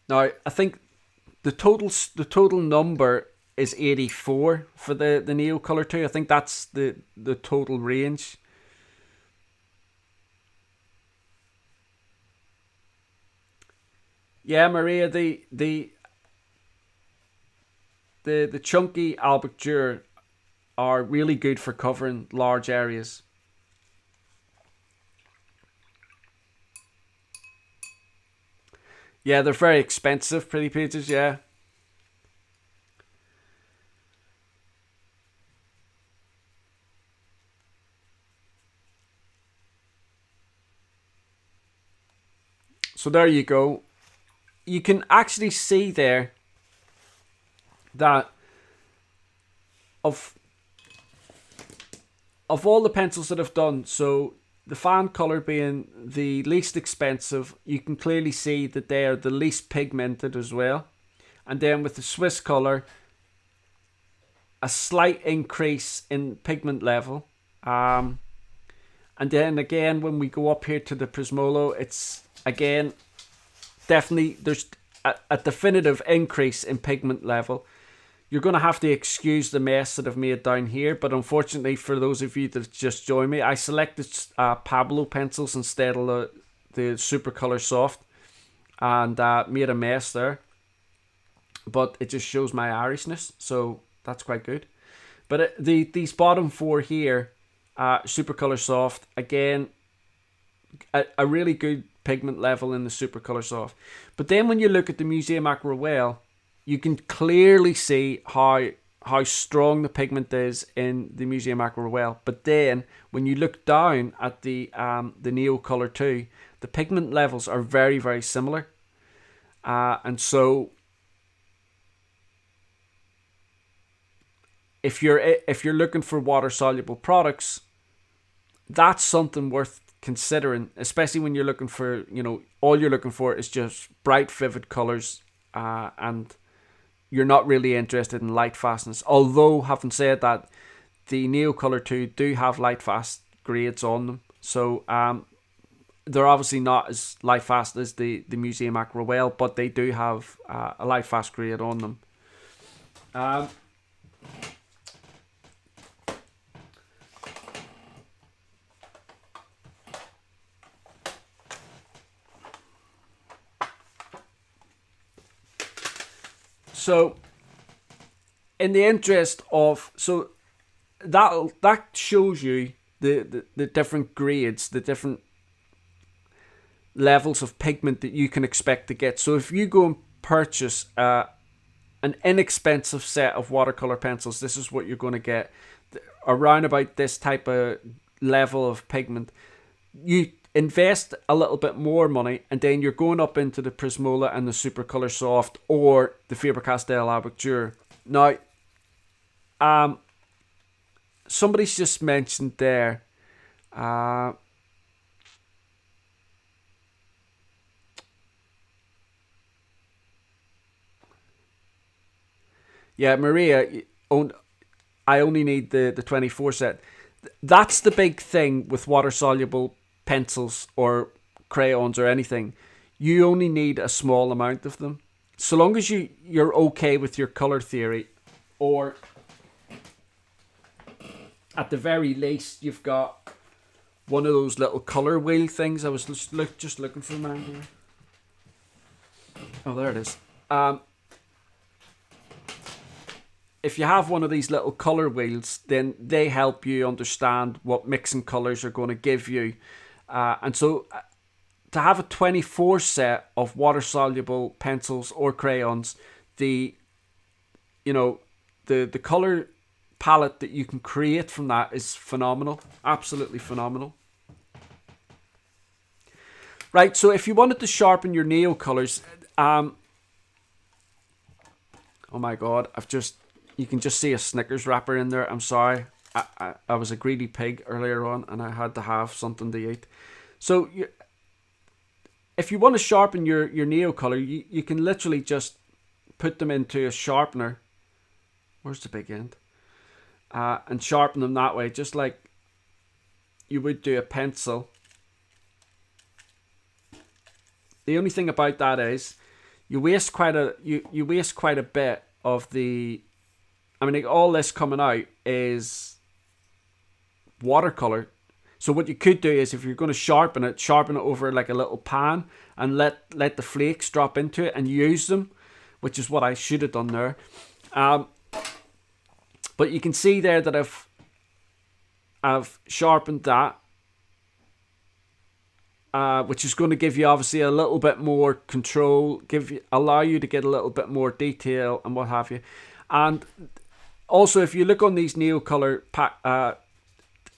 Now, I think the total number is 84 for the Neocolor 2. I think that's the total range. Yeah, Maria, the chunky Albacture are really good for covering large areas. Yeah, they're very expensive, Pretty Pages, yeah. So there you go. You can actually see there that of all the pencils that I've done, so the fan color being the least expensive, you can clearly see that they are the least pigmented as well. And then with the Swiss color, a slight increase in pigment level. And then again, when we go up here to the Prismolo, it's again, definitely there's a definitive increase in pigment level. You're going to have to excuse the mess that I've made down here, but unfortunately for those of you that just joined me, I selected Pablo pencils instead of the Supercolor Soft, and made a mess there. But it just shows my Irishness, so that's quite good. But these bottom four here, Supercolor Soft, again, a really good pigment level in the Supercolor Soft. But then when you look at the Museum Aquarelle, you can clearly see how strong the pigment is in the Museum Aquarelle. But then when you look down at the Neocolor 2, the pigment levels are very, very similar. And so if you're looking for water soluble products, that's something worth considering, especially when you're looking for, all you're looking for is just bright, vivid colors, and you're not really interested in light fastness. Although, having said that, the Neocolor 2 do have light fast grades on them. So they're obviously not as light fast as the Museum Aquarelle, but they do have a light fast grade on them. So, in the interest of, so that shows you the different grades, the different levels of pigment that you can expect to get. So if you go and purchase an inexpensive set of watercolor pencils, this is what you're going to get. Around about this type of level of pigment. You invest a little bit more money, and then you're going up into the Prismola and the Supercolor Soft or the Faber-Castell Albacture. Now, somebody's just mentioned there, yeah, Maria, I only need the 24 set. That's the big thing with water-soluble pencils or crayons or anything. You only need a small amount of them. So long as you're okay with your color theory, or at the very least you've got one of those little color wheel things. I was just looking for mine here. Oh, there it is. If you have one of these little color wheels, then they help you understand what mixing colors are going to give you. And so to have a 24 set of water-soluble pencils or crayons, the color palette that you can create from that is phenomenal. Absolutely phenomenal. Right, so if you wanted to sharpen your Neocolors, oh my god, you can just see a Snickers wrapper in there. I'm sorry. I was a greedy pig earlier on, and I had to have something to eat. So, if you want to sharpen your Neocolor, you can literally just put them into a sharpener. Where's the big end? And sharpen them that way, just like you would do a pencil. The only thing about that is you waste quite a bit of the. I mean, all this coming out is watercolor. So what you could do is, if you're going to sharpen it over like a little pan and let the flakes drop into it and use them, which is what I should have done there. But you can see there that I've sharpened that, which is going to give you obviously a little bit more control, allow you to get a little bit more detail and what have you. And also, if you look on these Neocolor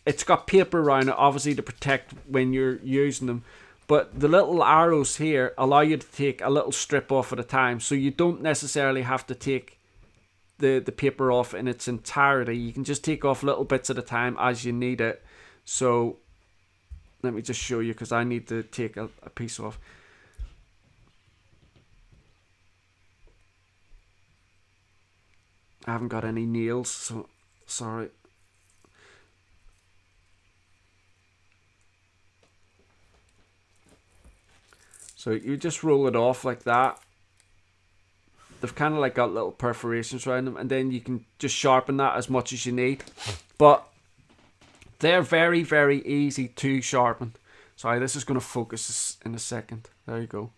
it's got paper around it, obviously, to protect when you're using them. But the little arrows here allow you to take a little strip off at a time, so you don't necessarily have to take the paper off in its entirety. You can just take off little bits at a time as you need it. So let me just show you, because I need to take a piece off. I haven't got any nails, so sorry. So you just roll it off like that. They've kind of like got little perforations around them, and then you can just sharpen that as much as you need. But they're very, very easy to sharpen. Sorry, this is going to focus in a second. There you go.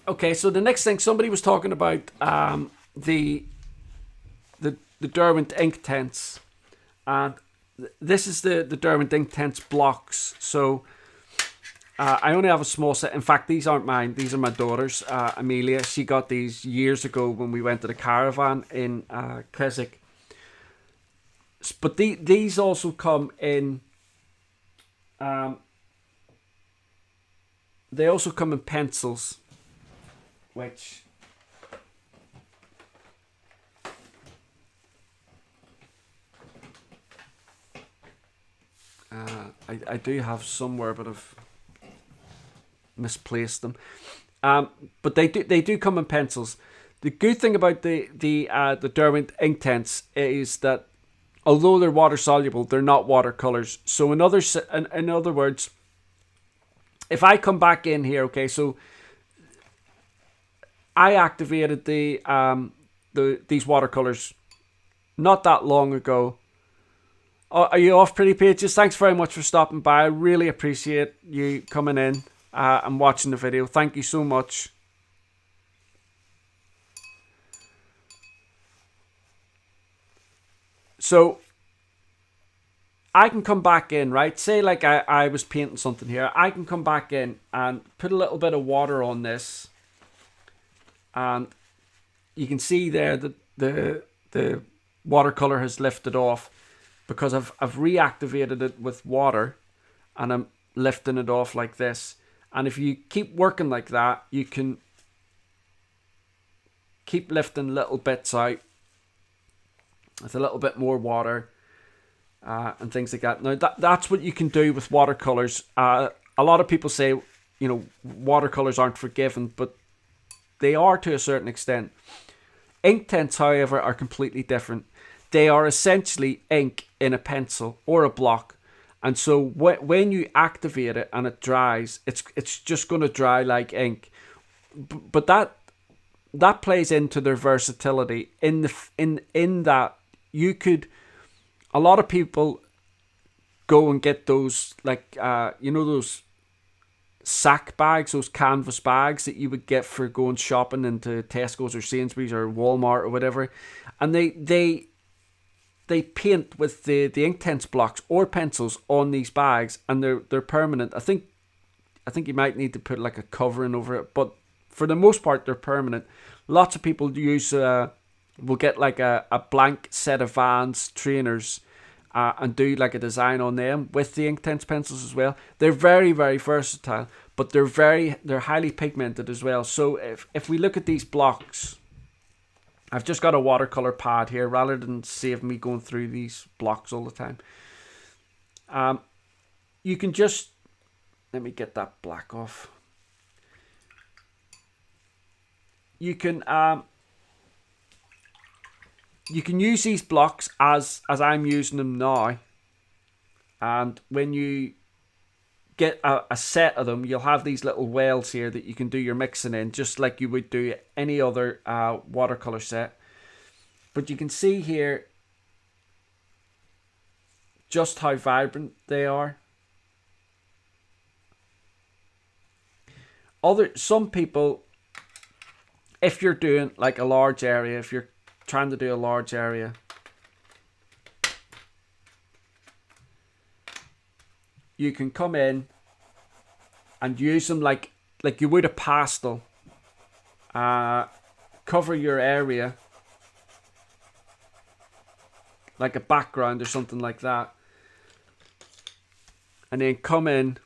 Okay, so the next thing, somebody was talking about the Derwent Ink Tents, and this is the Derwent Ink Tents blocks. So I only have a small set. In fact, these aren't mine; these are my daughter's. Amelia, she got these years ago when we went to the caravan in Keswick. But these also come in. They also come in pencils, which I do have somewhere, but I've misplaced them. But they do come in pencils. The good thing about the Derwent Ink Tents is that although they're water soluble, they're not watercolors. So in other words, if I come back in here, okay, so I activated these watercolors not that long ago. Are you off, Pretty Pages? Thanks very much for stopping by. I really appreciate you coming in and watching the video. Thank you so much. So I can come back in, right? Say like I was painting something here. I can come back in and put a little bit of water on this. And you can see there that the watercolor has lifted off because I've reactivated it with water, and I'm lifting it off like this. And if you keep working like that, you can keep lifting little bits out with a little bit more water and things like that. Now that's what you can do with watercolors. A lot of people say, you know, watercolors aren't forgiving, but they are to a certain extent. Ink tents, however, are completely different. They are essentially ink in a pencil or a block. And so when you activate it and it dries, it's just going to dry like ink. But that plays into their versatility in that you could, a lot of people go and get those like those sack bags, those canvas bags that you would get for going shopping into Tesco's or Sainsbury's or Walmart or whatever, and they paint with the ink tents blocks or pencils on these bags, and they're permanent. I think you might need to put like a covering over it, but for the most part they're permanent. Lots of people use will get like a blank set of Vans trainers and do like a design on them with the ink tents pencils as well. They're very, very versatile, but they're highly pigmented as well. So if we look at these blocks, I've just got a watercolor pad here rather than save me going through these blocks all the time. You can just, let me get that black off. You can use these blocks as I'm using them now, and when you get a set of them, you'll have these little wells here that you can do your mixing in, just like you would do any other watercolor set. But you can see here just how vibrant they are. Some people, if you're doing like a large area, if you're trying to do a large area, you can come in and use them like you would a pastel. Cover your area like a background or something like that, and then come in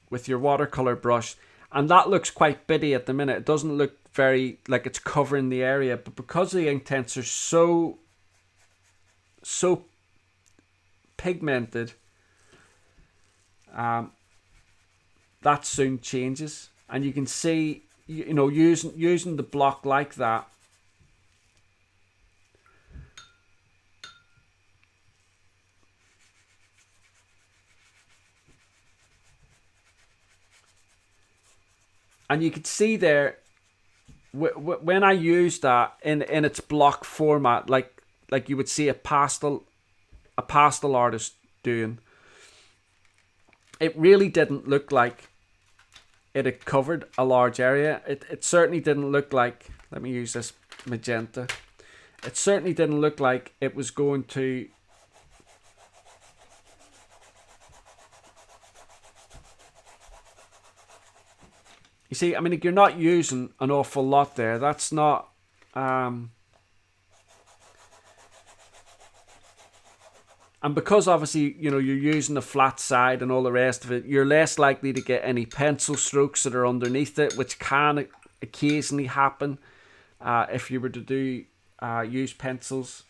with your watercolor brush, and that looks quite bitty at the minute. It doesn't look very like it's covering the area, but because the ink tents are so pigmented, that soon changes, and you can see, you know, using the block like that, and you can see there when I use that in its block format, like you would see a pastel artist doing, it really didn't look like it had covered a large area. It certainly didn't look like, let me use this magenta, it certainly didn't look like it was going to you see, I mean, you're not using an awful lot there. That's not and because obviously, you know, you're using the flat side and all the rest of it, you're less likely to get any pencil strokes that are underneath it, which can occasionally happen if you were to do use pencils.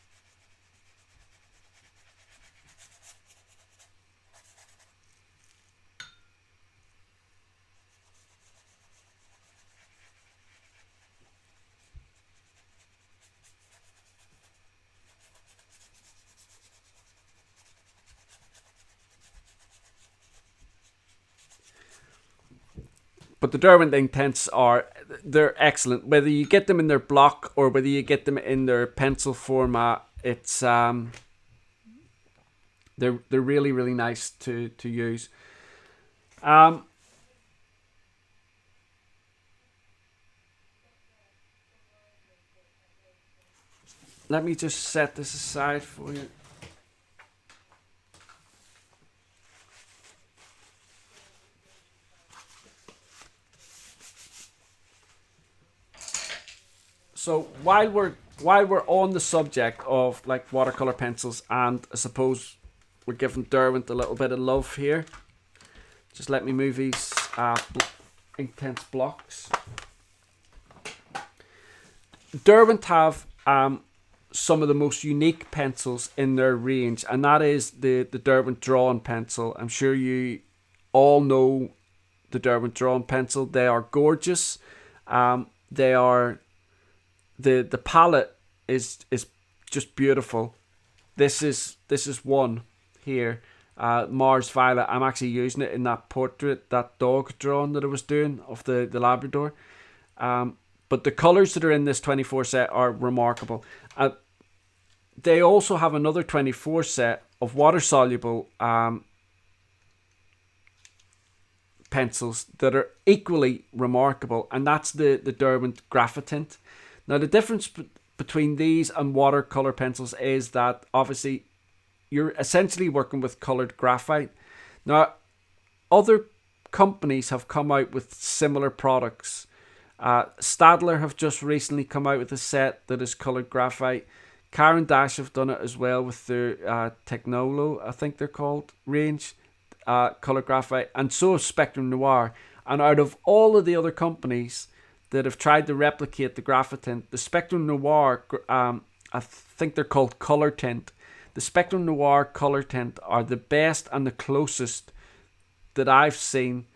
But the Derwent Ink Tents they're excellent. Whether you get them in their block or whether you get them in their pencil format, it's they're really, really nice to use. Let me just set this aside for you. So while we're on the subject of like watercolor pencils, and I suppose we're giving Derwent a little bit of love here, just let me move these ink tents blocks. Derwent have some of the most unique pencils in their range, and that is the Derwent drawing pencil. I'm sure you all know the Derwent drawing pencil. They are gorgeous. They are the palette is just beautiful. This is one here, Mars Violet. I'm actually using it in that portrait, that dog drawing that I was doing of the Labrador. But the colours that are in this 24 set are remarkable. They also have another 24 set of water-soluble pencils that are equally remarkable, and that's the Derwent Graphitone. Now, the difference between these and watercolor pencils is that obviously you're essentially working with colored graphite. Now, other companies have come out with similar products. Staedtler have just recently come out with a set that is colored graphite. Caron Dash have done it as well with their Technolo, I think they're called, range, colored graphite, and so has Spectrum Noir. And out of all of the other companies that have tried to replicate the Graphitone, the Spectrum Noir, I think they're called Color Tint. The Spectrum Noir Color Tint are the best and the closest that I've seen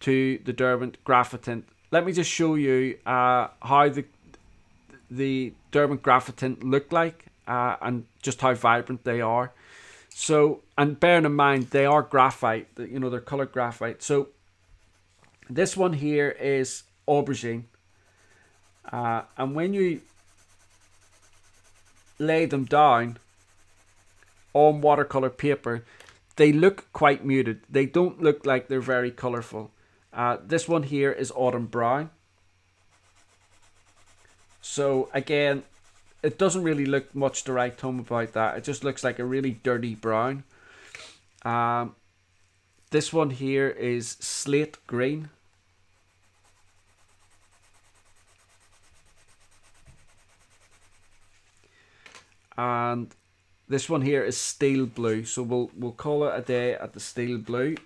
to the Derwent Graphitone. Let me just show you how the Derwent Graphitone look like and just how vibrant they are. So, and bearing in mind they are graphite, you know, they're colored graphite. So this one here is aubergine, and when you lay them down on watercolor paper, they look quite muted. They don't look like they're very colorful. This one here is autumn brown. So again, it doesn't really look much to write home about that. It just looks like a really dirty brown. This one here is slate green. And this one here is steel blue. So we'll call it a day at the steel blue.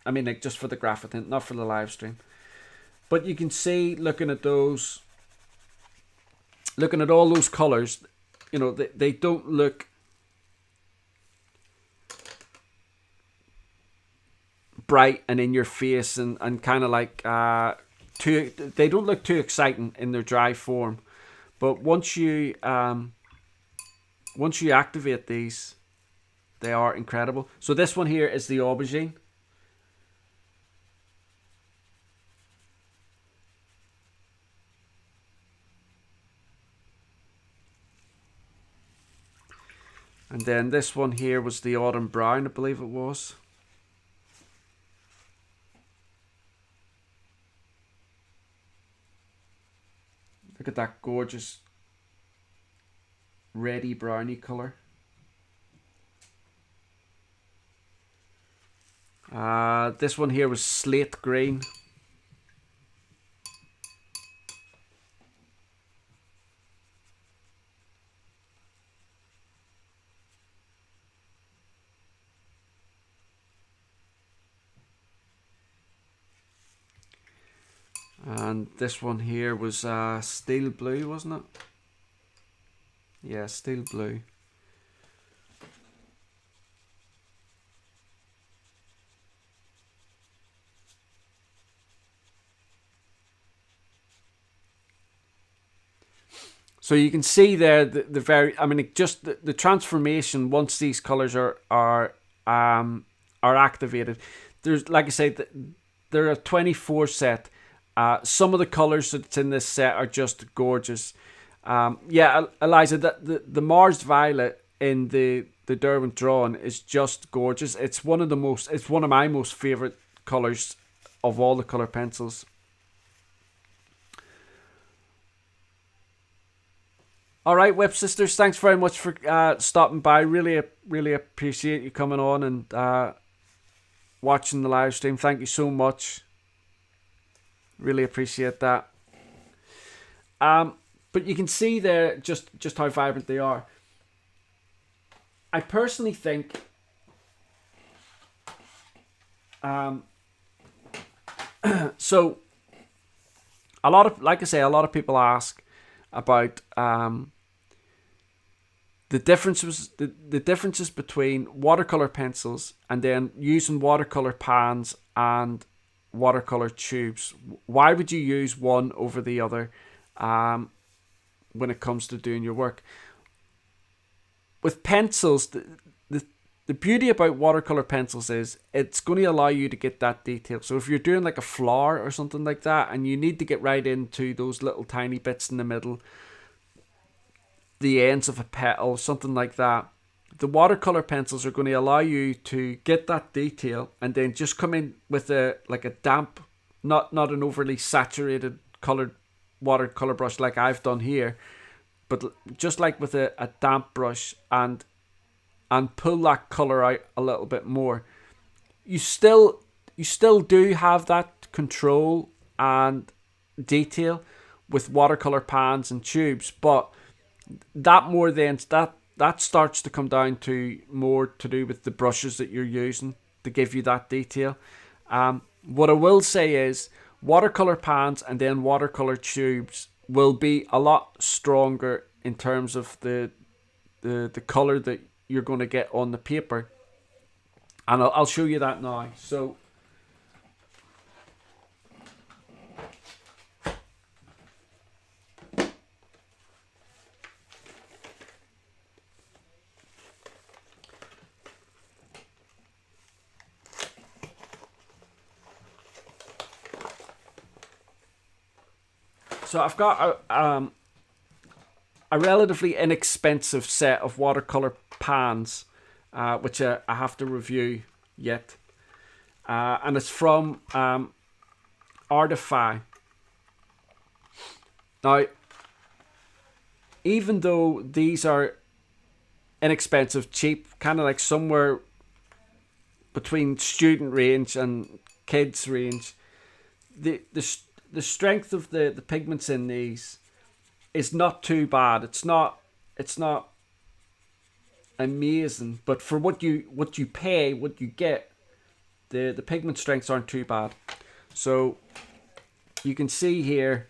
I mean, like, just for the Graphitone, not for the live stream. But you can see, looking at those, looking at all those colors, you know, they don't look bright and in your face and kind of like they don't look too exciting in their dry form. But once you activate these, they are incredible. So this one here is the aubergine. And then this one here was the autumn brown, I believe it was. Look at that gorgeous reddy browny colour. This one here was slate green. And this one here was steel blue, wasn't it? Yeah, steel blue. So you can see there the very, I mean, just the transformation once these colors are activated. There's, like I said, there are 24 set. Some of the colors that's in this set are just gorgeous. Yeah, Eliza, the Mars Violet in the Derwent drawing is just gorgeous. It's one of my most favorite colors of all the color pencils. All right, Whip Sisters, thanks very much for stopping by. Really appreciate you coming on and watching the live stream. Thank you so much. Really appreciate that. But you can see there just how vibrant they are. I personally think so a lot of people ask about the differences between watercolor pencils and then using watercolor pans and watercolor tubes. Why would you use one over the other when it comes to doing your work? With pencils, the beauty about watercolor pencils is it's going to allow you to get that detail. So if you're doing like a flower or something like that and you need to get right into those little tiny bits in the middle, the ends of a petal, something like that, the watercolor pencils are going to allow you to get that detail and then just come in with a damp, not an overly saturated colored watercolor brush like I've done here, but just like with a damp brush and pull that color out a little bit more. You still do have that control and detail with watercolor pans and tubes, but that starts to come down to more to do with the brushes that you're using to give you that detail. What I will say is watercolor pans and then watercolor tubes will be a lot stronger in terms of the color that you're going to get on the paper, and I'll show you that now. So I've got a relatively inexpensive set of watercolor pans, which I have to review yet, and it's from Artify. Now, even though these are inexpensive, cheap, kind of like somewhere between student range and kids range, the strength of the pigments in these is not too bad. It's not amazing, but for what you pay, what you get, the pigment strengths aren't too bad. So you can see here,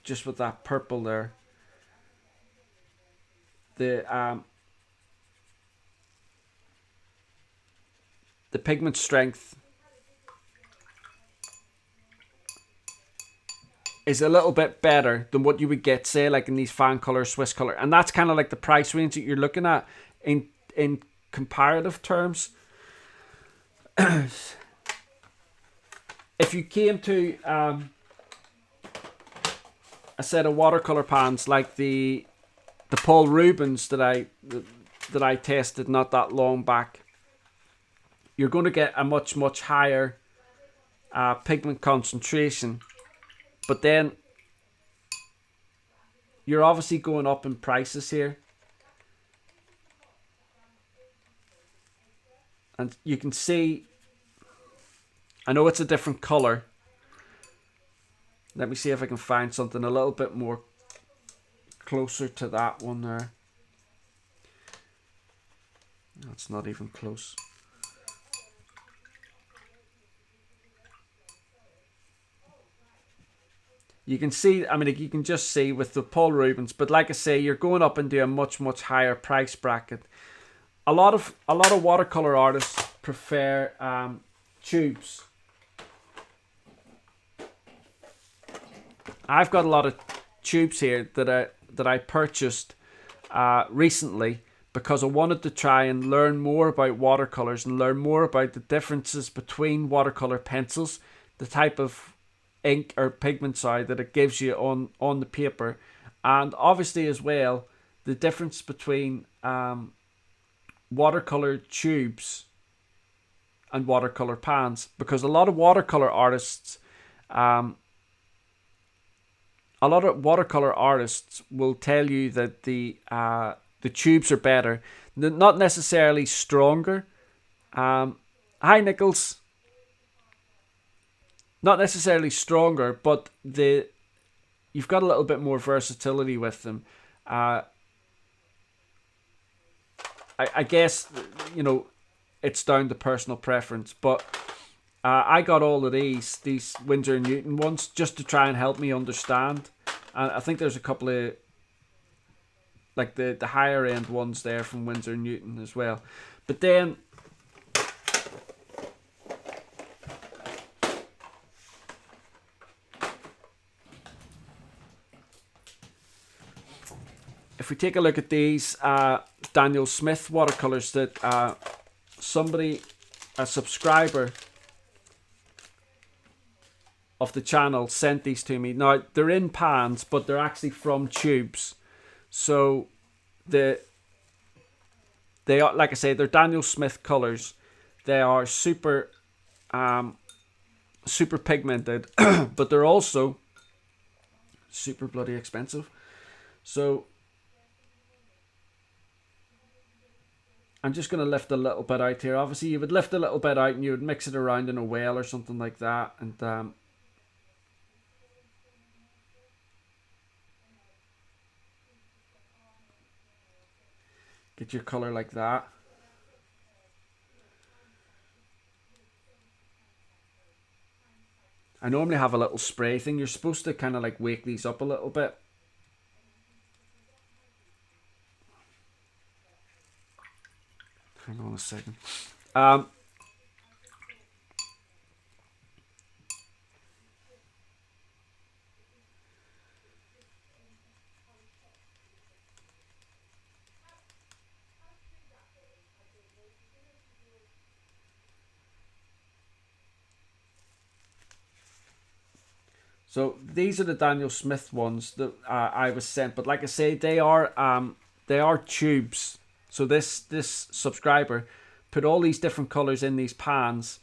just with that purple there, the pigment strength is a little bit better than what you would get, say, like in these fan color, Swiss color, and that's kind of like the price range that you're looking at in comparative terms. If you came to a set of watercolor pans like the Paul Rubens that I tested not that long back, you're going to get a much higher pigment concentration, but then you're obviously going up in prices here, and you can see, I know it's a different color. Let me see if I can find something a little bit more closer to that one there. That's not even close. You can see, I mean, you can just see with the Paul Rubens, but like I say, you're going up into a much higher price bracket. A lot of watercolor artists prefer tubes. I've got a lot of tubes here that I purchased recently because I wanted to try and learn more about watercolors and learn more about the differences between watercolor pencils, the type of ink or pigment, sorry, that it gives you on the paper, and obviously as well the difference between watercolor tubes and watercolor pans, because a lot of watercolor artists will tell you that the tubes are better, not necessarily stronger. Hi Nichols. Not necessarily stronger, but you've got a little bit more versatility with them. I guess, you know, it's down to personal preference, but I got all of these Winsor & Newton ones just to try and help me understand. And I think there's a couple of, like the higher end ones there from Winsor & Newton as well. But then if we take a look at these Daniel Smith watercolors that a subscriber of the channel sent these to me. Now they're in pans, but they're actually from tubes. So they are, like I say, they're Daniel Smith colors. They are super pigmented, but they're also super bloody expensive. So I'm just going to lift a little bit out here. Obviously, you would lift a little bit out and you would mix it around in a well or something like that. And get your color like that. I normally have a little spray thing. You're supposed to kind of like wake these up a little bit. Hang on a second. So these are the Daniel Smith ones that I was sent, but like I say, they are tubes. So this subscriber put all these different colors in these pans,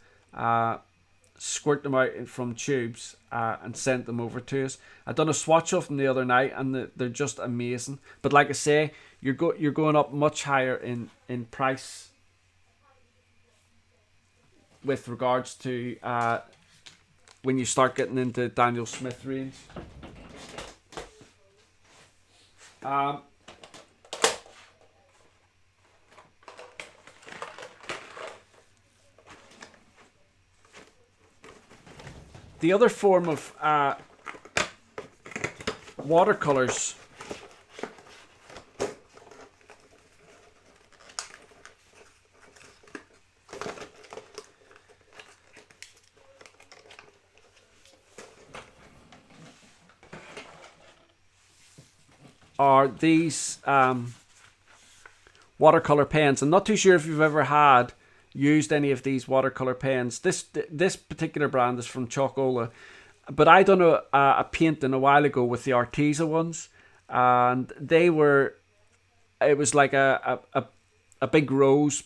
squirt them out from tubes, and sent them over to us. I done a swatch of them the other night, and they're just amazing. But like I say, you're going up much higher in price. with regards to when you start getting into Daniel Smith range. The other form of watercolors are these watercolor pens. I'm not too sure if you've ever used any of these watercolor pens. This particular brand is from Chocola, but I done a painting a while ago with the Arteza ones, and it was like a big rose.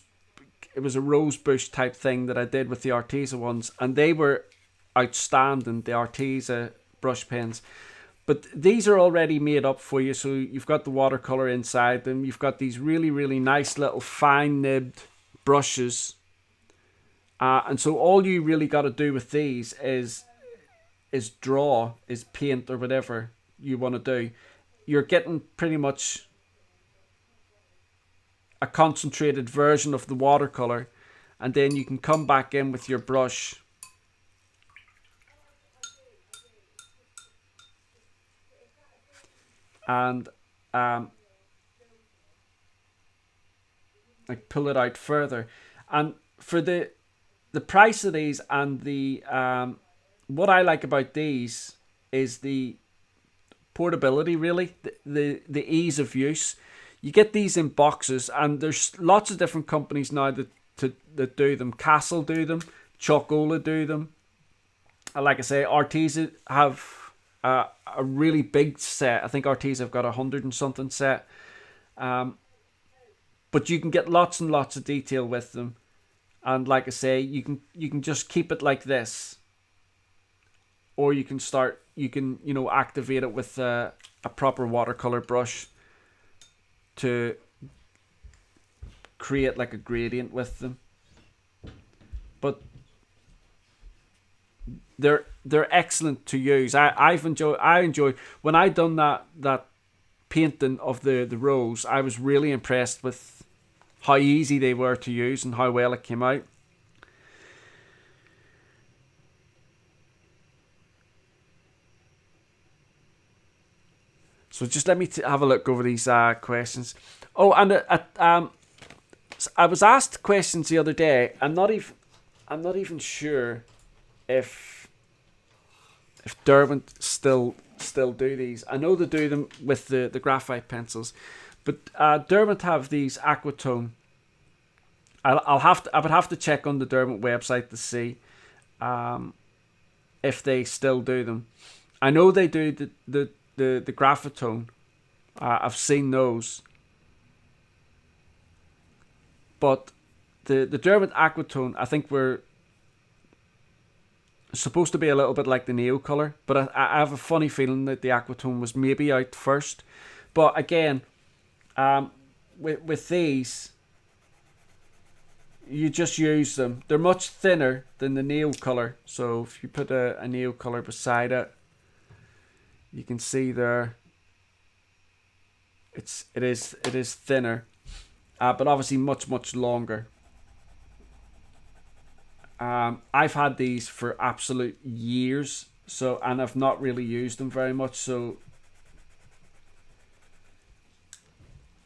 It was a rose bush type thing that I did with the Arteza ones, and they were outstanding, the Arteza brush pens. But these are already made up for you, so you've got the watercolor inside them. You've got these really, really nice little fine nibbed brushes. And so all you really got to do with these is draw, is paint, or whatever you want to do. You're getting pretty much a concentrated version of the watercolor, and then you can come back in with your brush and like pull it out further. And for the price of these, and the what I like about these is the portability, really, the ease of use. You get these in boxes, and there's lots of different companies now that do them. Castle do them, Chocola do them. And like I say, Arteza have a really big set. I think Arteza have got 100 and something set. But you can get lots and lots of detail with them. And like I say, you can just keep it like this, or you can activate it with a proper watercolor brush to create like a gradient with them. But they're excellent to use. I enjoy when I done that painting of the rose. I was really impressed with how easy they were to use and how well it came out. So just let me have a look over these questions. Oh, and I was asked questions the other day. I'm not even sure if Derwent still do these. I know they do them with the graphite pencils, but Derwent have these Aquatone. I would have to check on the Derwent website to see if they still do them. I know they do the Graphitone. I've seen those, but the Derwent Aquatone, I think, were supposed to be a little bit like the Neocolor, but I have a funny feeling that the Aquatone was maybe out first. But again, with these, you just use them. They're much thinner than the Neocolor, so if you put a Neocolor beside it, you can see there it is thinner, but obviously much longer. I've had these for absolute years, and I've not really used them very much. So,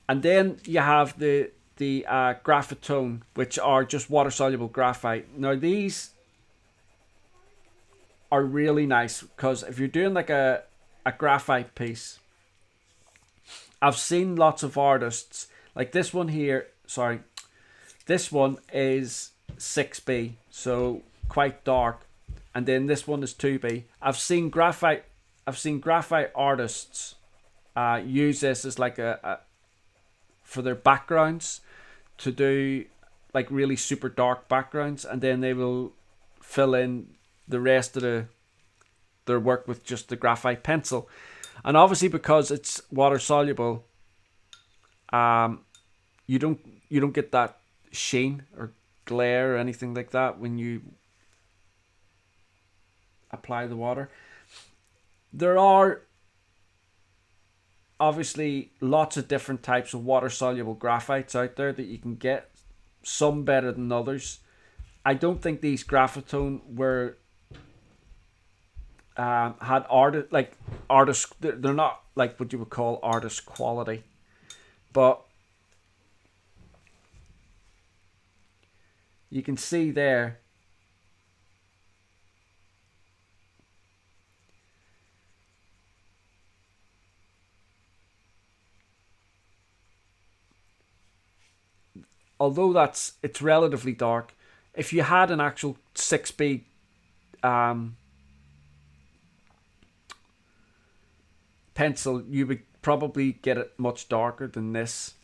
and then you have the Graphitone, which are just water soluble graphite. Now these are really nice because if you're doing like a graphite piece, I've seen lots of artists like this one here. Sorry, this one is 6B, so quite dark, and then this one is 2B. I've seen graphite artists use this as like a for their backgrounds, to do like really super dark backgrounds, and then they will fill in the rest of their work with just the graphite pencil. And obviously because it's water soluble, you don't get that sheen, or glare or anything like that when you apply the water. There are obviously lots of different types of water soluble graphites out there that you can get, some better than others. I don't think these Graphitone were had artist. They're not like what you would call artist quality, but you can see there. Although it's relatively dark, if you had an actual 6B pencil, you would probably get it much darker than this.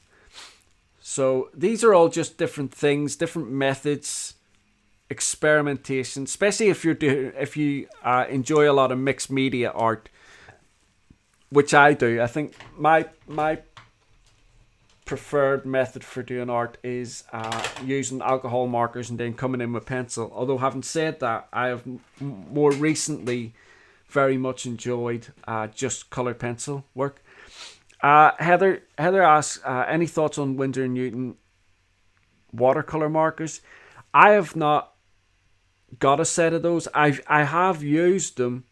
So these are all just different things, different methods, experimentation. Especially if you enjoy a lot of mixed media art, which I do. I think my preferred method for doing art is using alcohol markers and then coming in with pencil. Although having said that, I have more recently very much enjoyed just colored pencil work. Heather asks, any thoughts on Winsor & Newton watercolor markers? I have not got a set of those. I have used them.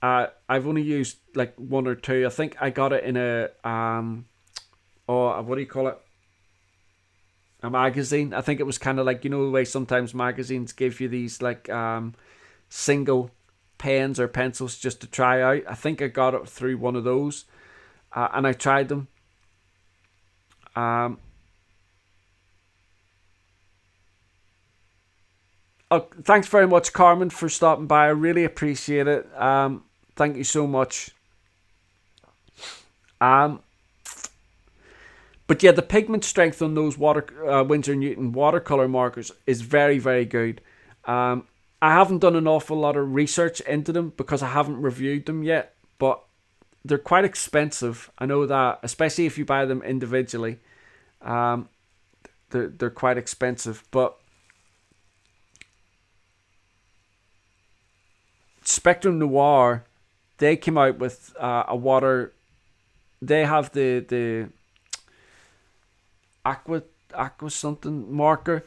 I've only used like one or two. I think I got it in a what do you call it? A magazine. I think it was kind of like, you know, the way sometimes magazines give you these like single pens or pencils just to try out. I think I got it through one of those, and I tried them. Oh, thanks very much, Carmen, for stopping by. I really appreciate it. Thank you so much. But yeah, the pigment strength on those Winsor & Newton watercolor markers is very, very good. I haven't done an awful lot of research into them because I haven't reviewed them yet, but they're quite expensive. I know that, especially if you buy them individually. They're quite expensive, but Spectrum Noir, they came out with a water. They have the aqua something marker,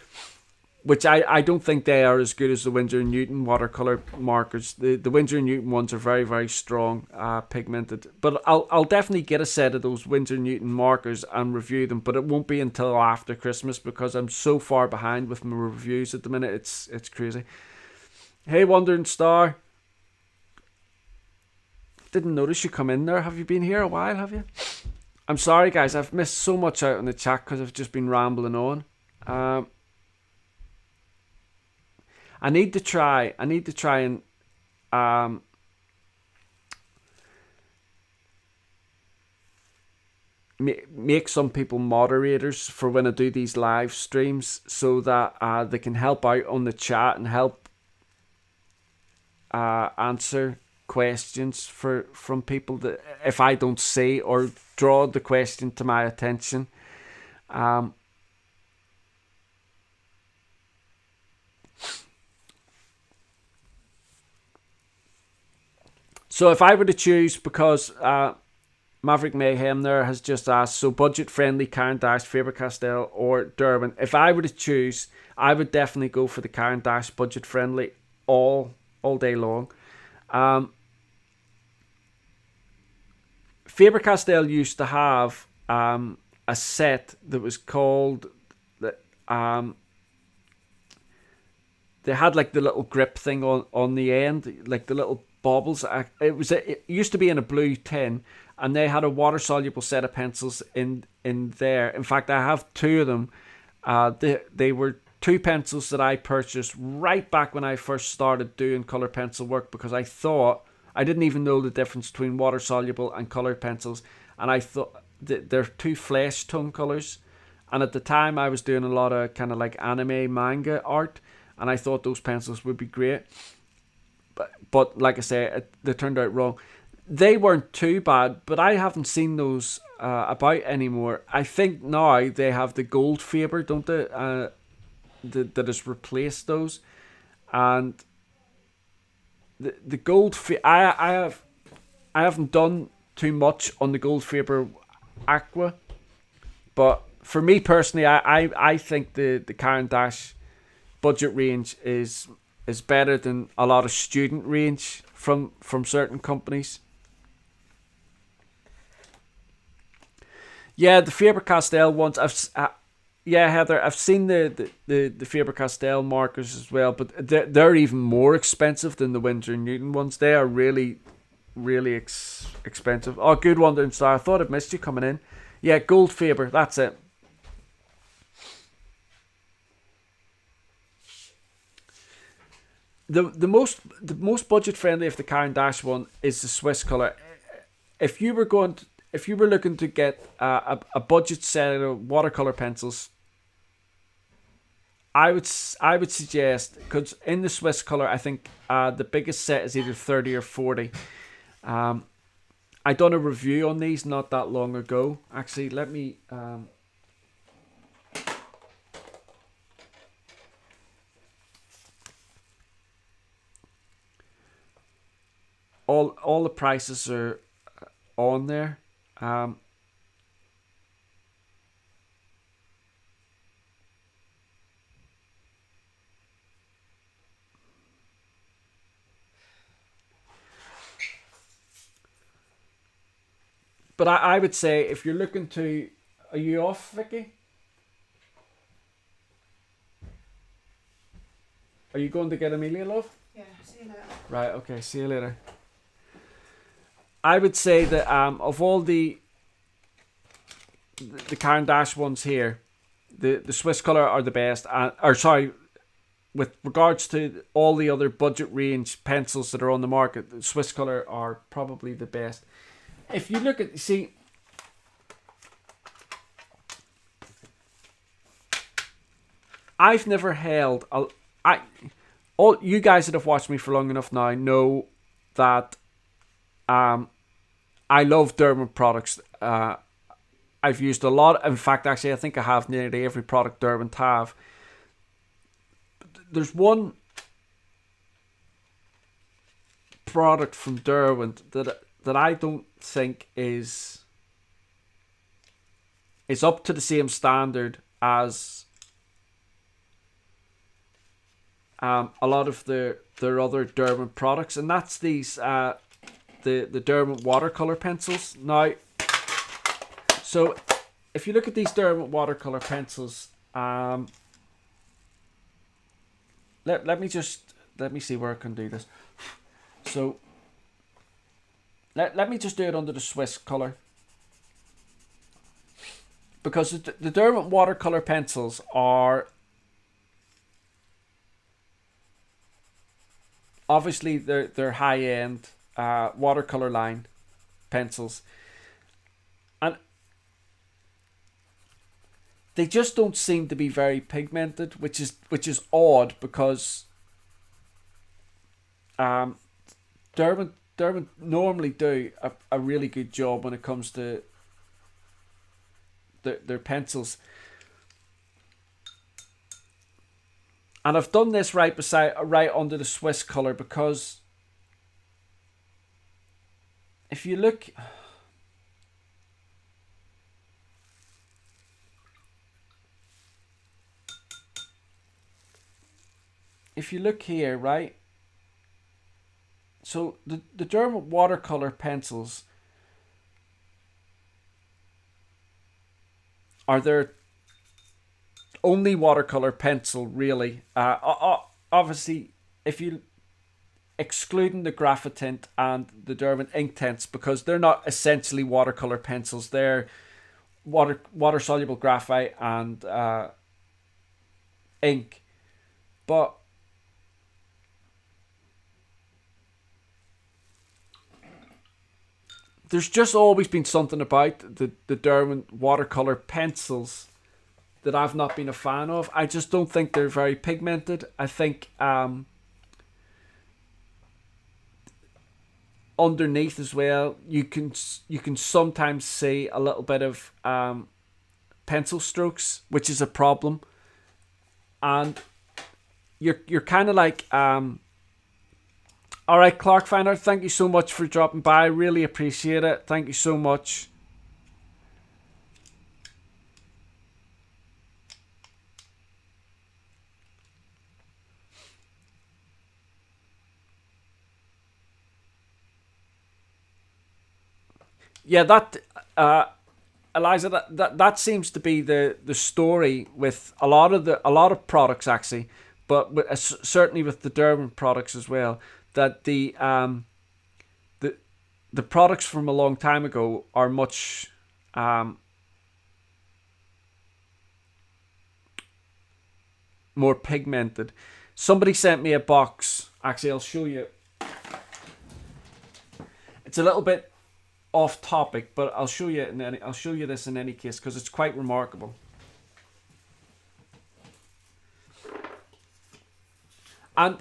which I don't think they are as good as the Winsor & Newton watercolor markers. The Winsor & Newton ones are very, very strong, pigmented. But I'll definitely get a set of those Winsor & Newton markers and review them, but it won't be until after Christmas because I'm so far behind with my reviews at the minute. It's crazy. Hey, Wandering Star. Didn't notice you come in there. Have you been here a while, have you? I'm sorry, guys. I've missed so much out in the chat because I've just been rambling on. I need to try and make some people moderators for when I do these live streams so that they can help out on the chat and help answer questions from people that if I don't see or draw the question to my attention. So if I were to choose, because Maverick Mayhem there has just asked, so budget friendly Caron Dash, Faber-Castell or Derwent. If I were to choose, I would definitely go for the Caron Dash budget friendly all day long. Faber-Castell used to have a set that was called they had like the little grip thing on the end, like the little baubles. It used to be in a blue tin, and they had a water soluble set of pencils in there. In fact, I have two of them. They were two pencils that I purchased right back when I first started doing color pencil work, because I thought I didn't even know the difference between water soluble and colored pencils, and I thought they're two flesh tone colors. And at the time, I was doing a lot of kind of like anime manga art, and I thought those pencils would be great. But like I say, they turned out wrong. They weren't too bad, but I haven't seen those about anymore. I think now they have the gold Faber, don't they? that has replaced those. And the gold I haven't done too much on the Gold Faber Aqua, but for me personally, I think the Caron Dash budget range is better than a lot of student range from certain companies. Yeah, the Faber-Castell ones. Yeah, Heather, I've seen the Faber-Castell markers as well, but they're even more expensive than the Winsor & Newton ones. They are really, really expensive. Oh, good Wandering Star. I thought I'd missed you coming in. Yeah, Gold Faber. That's it. The most budget friendly of the Caron Dash one is the Swiss Color. If you were looking to get a budget set of watercolor pencils, I would suggest, because in the Swiss Color, I think the biggest set is either 30 or 40. I done a review on these not that long ago. Actually, let me all the prices are on there. But I would say if you're looking to... Are you off, Vicky? Are you going to get Amelia, love? Yeah, see you later. Right, okay, see you later. I would say that of all the Caron Dash ones here, the Swiss Color are the best. With regards to all the other budget range pencils that are on the market, the Swiss Color are probably the best. If you look at, see, I've never held all you guys that have watched me for long enough now know that I love Derwent products. I've used a lot. In fact, actually, I think I have nearly every product Derwent have. There's one product from Derwent that I don't think is up to the same standard as a lot of their other Derwent products, and that's these the Derwent watercolor pencils. Now, so if you look at these Derwent watercolor pencils, let me see where I can do this. So let me just do it under the Swiss Color, because the Derwent watercolor pencils are obviously they're high end watercolor line pencils, and they just don't seem to be very pigmented, which is odd, because Derwent normally do a really good job when it comes to their pencils. And I've done this right under the Swiss Color, because if you look, here, right? So the Derwent watercolor pencils are their only watercolor pencil, really. Obviously, if you excluding the Graphitone and the Derwent Ink Tents, because they're not essentially watercolor pencils, they're water soluble graphite and ink. But there's just always been something about the Derwent watercolor pencils that I've not been a fan of. I just don't think they're very pigmented. I think underneath as well, you can sometimes see a little bit of pencil strokes, which is a problem. and you're kind of like, all right, Clark Finder, thank you so much for dropping by. Really appreciate it. Thank you so much. Yeah, that Eliza, that seems to be the story with a lot of products actually, but certainly with the Derwent products as well. That the products from a long time ago are much more pigmented. Somebody sent me a box. Actually, I'll show you. It's a little bit off topic, but I'll show you this in any case because it's quite remarkable. And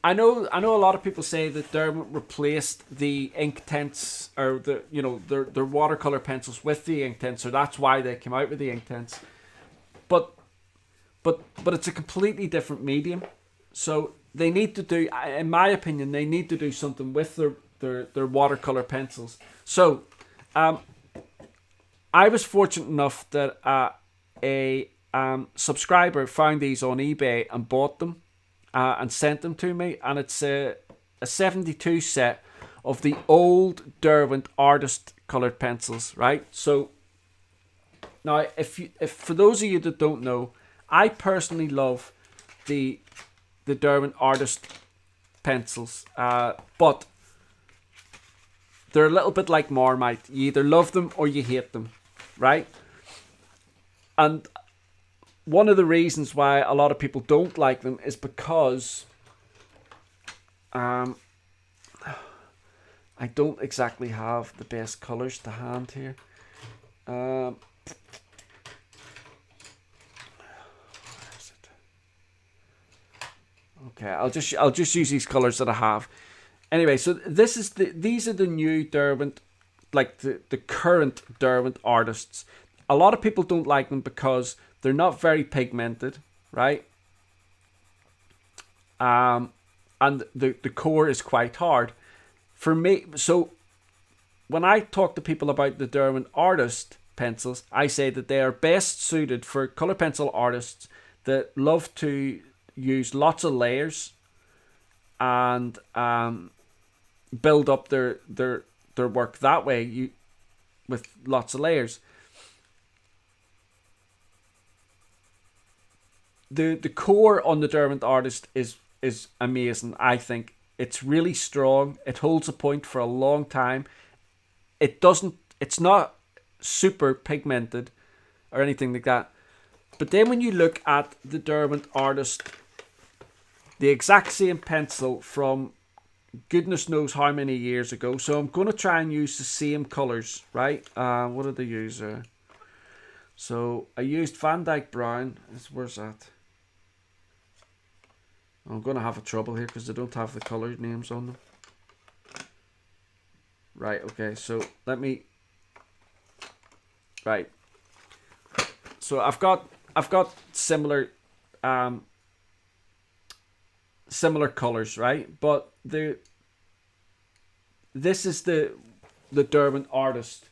I know a lot of people say that Derwent replaced the ink tents, or their watercolor pencils with the ink tents, so that's why they came out with the ink tents. But it's a completely different medium. So they need to do, in my opinion, they need to do something with their watercolor pencils. So I was fortunate enough that a subscriber found these on eBay and bought them and sent them to me, and it's a 72 set of the old Derwent artist colored pencils, right? So now, if for those of you that don't know, I personally love the Derwent artist pencils, but they're a little bit like Marmite. You either love them or you hate them, right? And one of the reasons why a lot of people don't like them is because I don't exactly have the best colors to hand here. Where is it? Okay, I'll just use these colors that I have. Anyway, so these are the new Derwent, like the current Derwent artists. A lot of people don't like them because they're not very pigmented, right? And the core is quite hard. For me, so when I talk to people about the Derwent artist pencils, I say that they are best suited for color pencil artists that love to use lots of layers and build up their work that way, with lots of layers. The core on the Derwent artist is amazing. I think it's really strong. It holds a point for a long time. It's not super pigmented or anything like that. But then when you look at the Derwent artist, the exact same pencil from goodness knows how many years ago. So I'm going to try and use the same colors, right? What did I use? So I used Van Dyke Brown. Where's that? I'm going to have a trouble here because I don't have the color names on them. Right, okay, so let me... Right. So I've got similar similar colors, right? But this is the Derwent artist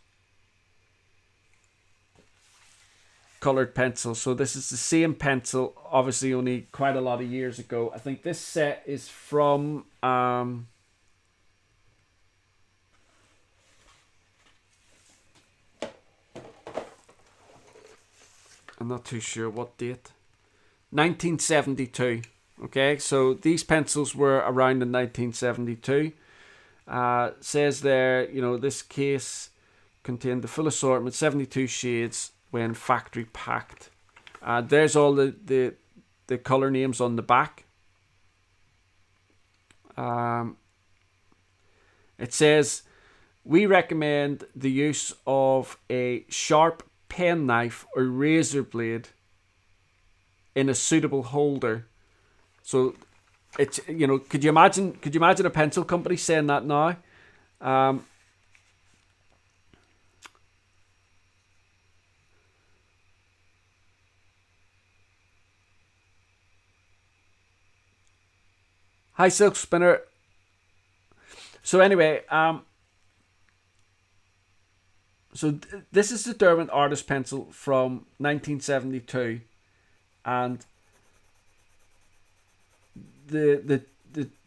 colored pencil. So this is the same pencil, obviously only quite a lot of years ago. I think this set is from I'm not too sure what date. 1972. Okay, so these pencils were around in 1972. Says there, this case contained the full assortment, 72 shades when factory packed. There's all the color names on the back. It says, we recommend the use of a sharp pen knife or razor blade in a suitable holder. So it's, could you imagine a pencil company saying that now? Hi, Silk Spinner. So anyway, this is the Derwent Artist Pencil from 1972, and the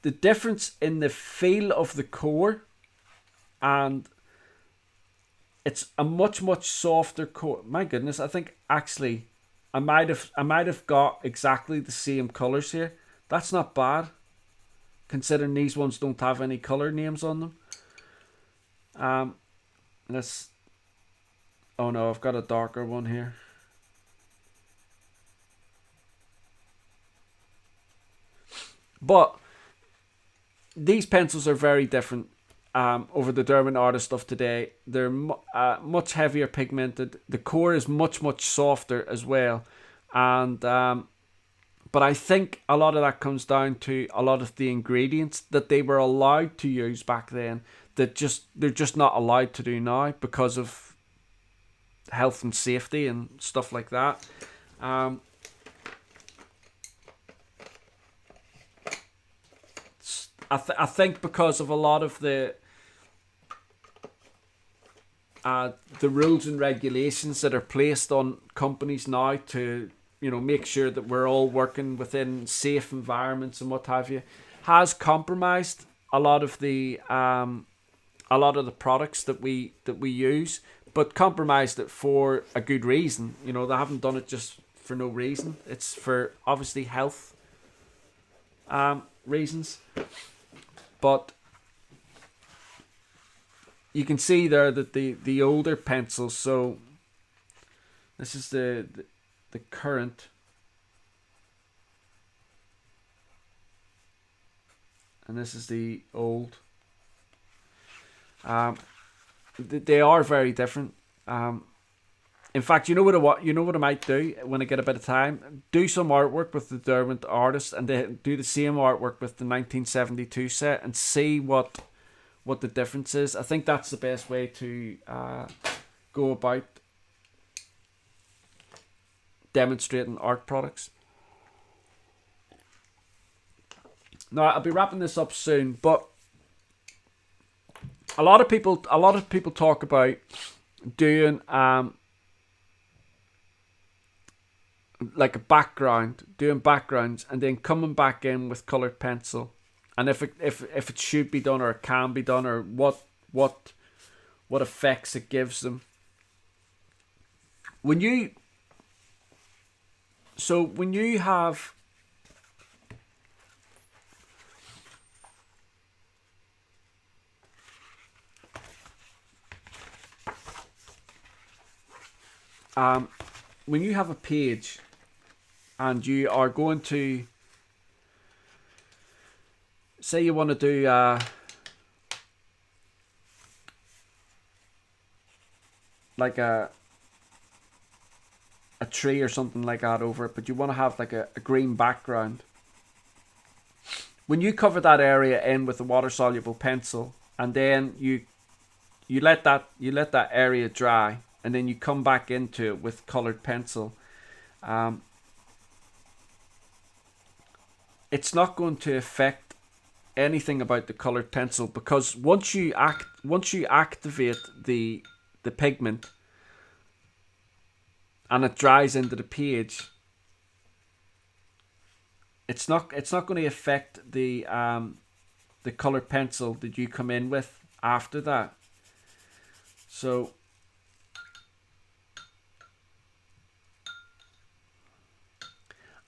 difference in the feel of the core, and it's a much softer core. My goodness, I think actually I might have got exactly the same colors here. That's not bad, considering these ones don't have any color names on them. Let's. Oh no, I've got a darker one here. But these pencils are very different over the Derwent Artist of today. They're much heavier pigmented. The core is much softer as well. And but I think a lot of that comes down to a lot of the ingredients that they were allowed to use back then that they're just not allowed to do now because of health and safety and stuff like that. I think because of a lot of the rules and regulations that are placed on companies now to, you know, make sure that we're all working within safe environments and what have you, has compromised a lot of the products that we use, but compromised it for a good reason. You know, they haven't done it just for no reason. It's for obviously health reasons. But you can see there that the older pencils, so this is the current, and this is the old. They are very different. In fact, you know what I might do when I get a bit of time? Do some artwork with the Derwent Artist and do the same artwork with the 1972 set and see what the difference is. I think that's the best way to go about demonstrating art products. Now, I'll be wrapping this up soon, but a lot of people talk about doing like a background, doing backgrounds, and then coming back in with colored pencil, and if it should be done or it can be done, or what effects it gives them. When you have when you have a page and you are going to say you want to do like a tree or something like that over it, but you want to have like a green background. When you cover that area in with a water soluble pencil, and then you let that area dry, and then you come back into it with colored pencil, it's not going to affect anything about the colored pencil, because once you activate the pigment and it dries into the page, it's not going to affect the colored pencil that you come in with after that. So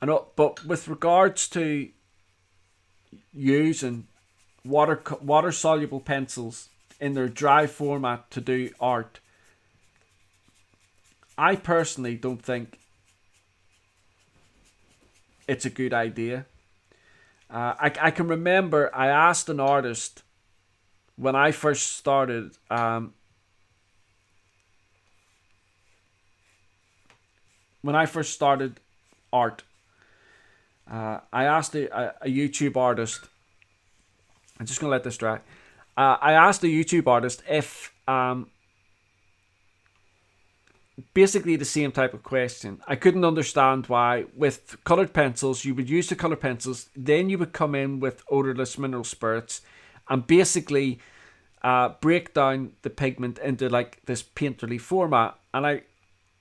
I know, but with regards to using water soluble pencils in their dry format to do art, I personally don't think it's a good idea. I can remember I asked an artist when I first started. When I first started art, I asked a YouTube artist. I'm just gonna let this dry. I asked a YouTube artist if basically the same type of question. I couldn't understand why with coloured pencils, you would use the coloured pencils, then you would come in with odourless mineral spirits and basically break down the pigment into like this painterly format. And I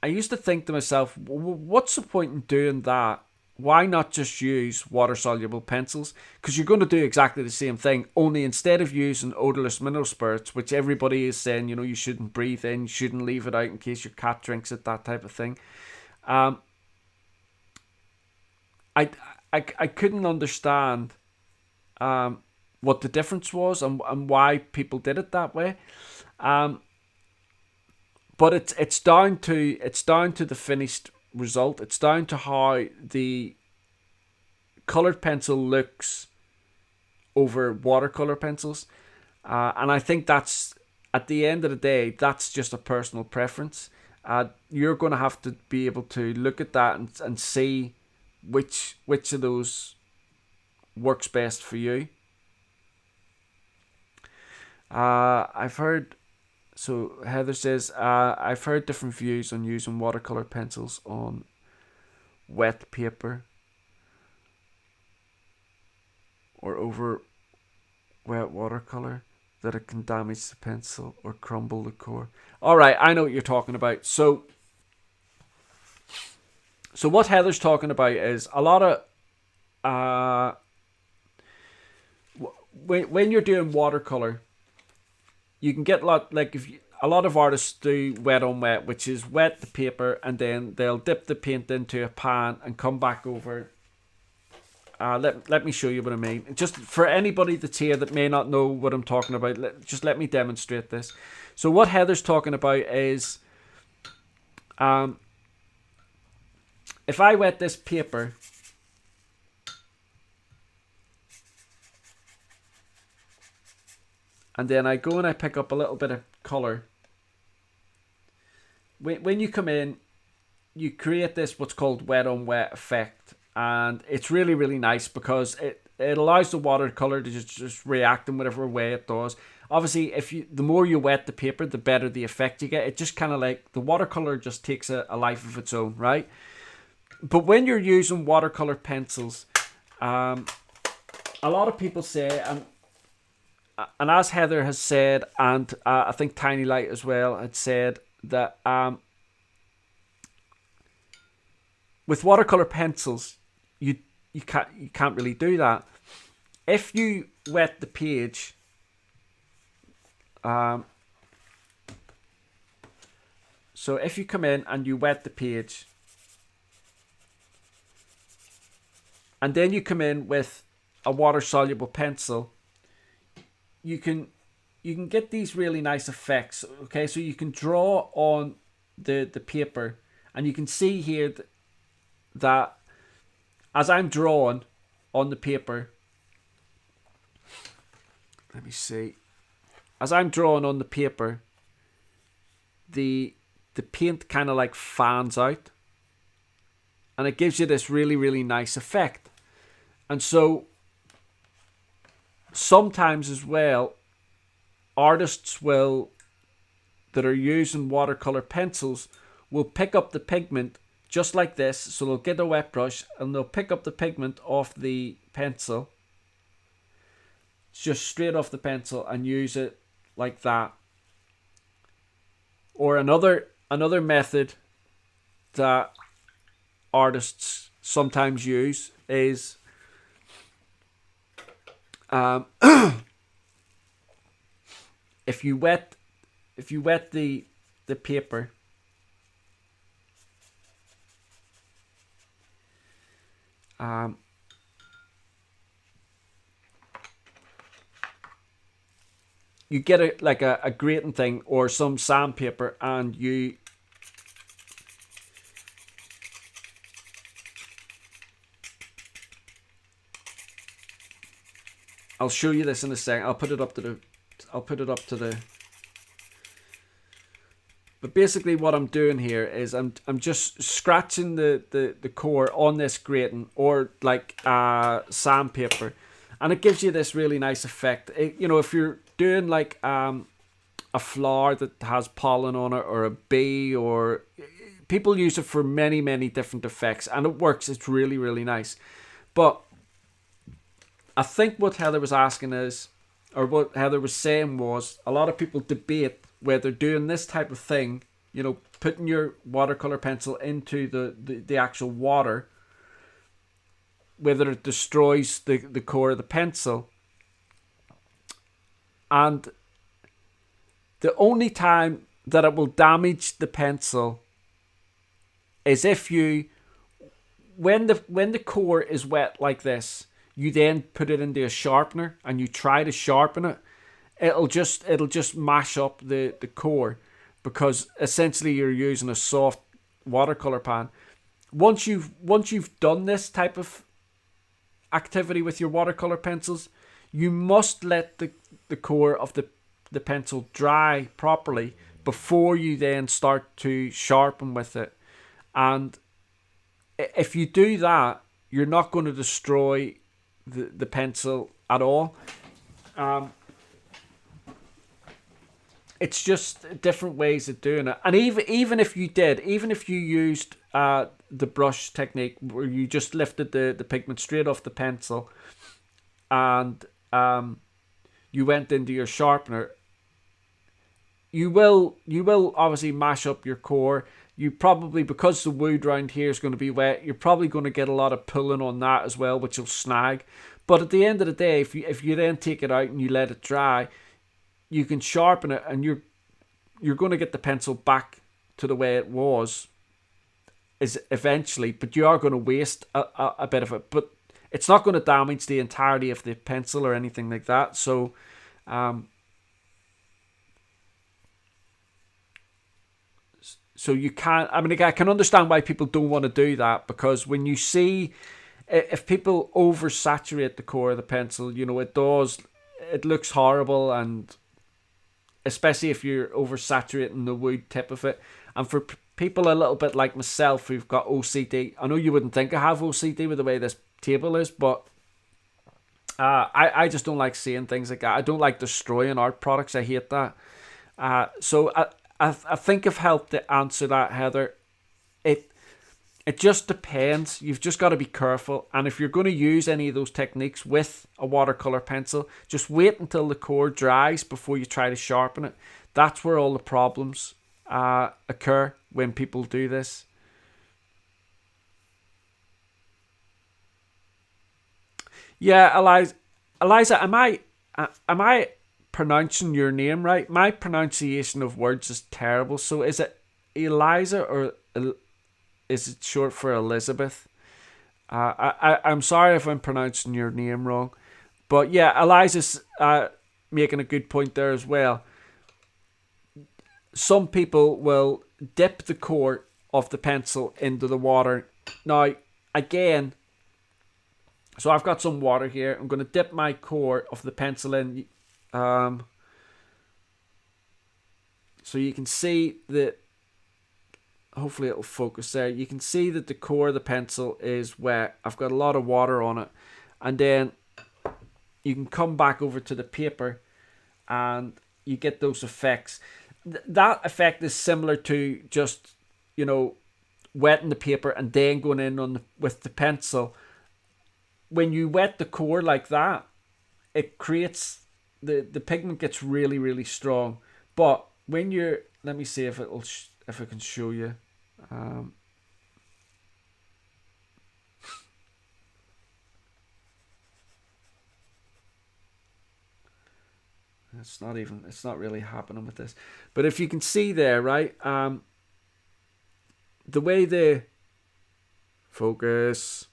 used to think to myself, what's the point in doing that? Why not just use water-soluble pencils? Because you're going to do exactly the same thing, only instead of using odourless mineral spirits, which everybody is saying, you know, you shouldn't breathe in, you shouldn't leave it out in case your cat drinks it, that type of thing. I couldn't understand what the difference was and why people did it that way. But it's down to the finished result. It's down to how the coloured pencil looks over watercolor pencils, and I think that's, at the end of the day, that's just a personal preference. You're going to have to be able to look at that and see which of those works best for you. I've heard. So Heather says, I've heard different views on using watercolor pencils on wet paper or over wet watercolor, that it can damage the pencil or crumble the core. All right, I know what you're talking about. So what Heather's talking about is a lot of when you're doing watercolor, you can get a lot of artists do wet on wet, which is wet the paper and then they'll dip the paint into a pan and come back over. Let me show you what I mean. Just for anybody that's here that may not know what I'm talking about, let me demonstrate this. So what Heather's talking about is, if I wet this paper, and then I go and I pick up a little bit of colour. When you come in, you create this what's called wet on wet effect. And it's really, really nice because it allows the watercolour to just react in whatever way it does. Obviously, the more you wet the paper, the better the effect you get. It just kind of like, the watercolour just takes a life of its own, right? But when you're using watercolour pencils, a lot of people say, and as Heather has said, and I think Tiny Light as well had said, that with watercolor pencils, you can't really do that. If you wet the page, so if you come in and you wet the page, and then you come in with a water soluble pencil, you can get these really nice effects. Okay, so you can draw on the paper, and you can see here that as I'm drawing on the paper, let me see. As I'm drawing on the paper, the paint kind of like fans out, and it gives you this really, really nice effect. And so sometimes as well, artists that are using watercolor pencils will pick up the pigment just like this. So they'll get a wet brush and they'll pick up the pigment off the pencil, just straight off the pencil, and use it like that. Or another method that artists sometimes use is if you wet the paper, you get a grating thing or some sandpaper, and I'll show you this in a second. I'll put it up to the. But basically, what I'm doing here is I'm just scratching the core on this grating or like sandpaper, and it gives you this really nice effect. If you're doing like a flower that has pollen on it, or a bee, or people use it for many, many different effects, and it works. It's really, really nice. But I think what Heather was asking is, or what Heather was saying was, a lot of people debate whether doing this type of thing, you know, putting your watercolor pencil into the actual water, whether it destroys the core of the pencil. And the only time that it will damage the pencil is if you, when the core is wet like this, you then put it into a sharpener and you try to sharpen it, it'll just mash up the core, because essentially you're using a soft watercolor pan. Once you've done this type of activity with your watercolor pencils, you must let the core of the pencil dry properly before you then start to sharpen with it. And if you do that, you're not going to destroy the pencil at all. It's just different ways of doing it. And even if you used the brush technique where you just lifted the pigment straight off the pencil and you went into your sharpener, you will obviously mash up your core. You probably, because the wood around here is going to be wet, you're probably going to get a lot of pulling on that as well, which will snag. But at the end of the day, if you then take it out and you let it dry, you can sharpen it, and you're going to get the pencil back to the way it was is eventually, but you are going to waste a bit of it. But it's not going to damage the entirety of the pencil or anything like that. So so you can't, I mean, I can understand why people don't want to do that, because when you see, if people oversaturate the core of the pencil, you know, it looks horrible, and especially if you're oversaturating the wood tip of it. And for people a little bit like myself who've got OCD, I know you wouldn't think I have OCD with the way this table is, but I just don't like seeing things like that. I don't like destroying art products. I hate that. So I think I've helped to answer that, Heather. It just depends. You've just got to be careful. And if you're going to use any of those techniques with a watercolor pencil, just wait until the core dries before you try to sharpen it. That's where all the problems occur when people do this. Yeah, Eliza, am I pronouncing your name right? My pronunciation of words is terrible. So is it Eliza, or is it short for Elizabeth? I'm sorry if I'm pronouncing your name wrong. But yeah, Eliza's making a good point there as well. Some people will dip the core of the pencil into the water. Now, again, so I've got some water here. I'm going to dip my core of the pencil in. So you can see that, hopefully it'll focus there. You can see that the core of the pencil is wet. I've got a lot of water on it. And then you can come back over to the paper and you get those effects. That effect is similar to just, you know, wetting the paper and then going in with the pencil. When you wet the core like that, it creates, the pigment gets really, really strong. But when you're, let me see if I can show you. It's not really happening with this. But if you can see there, right, the way the focus.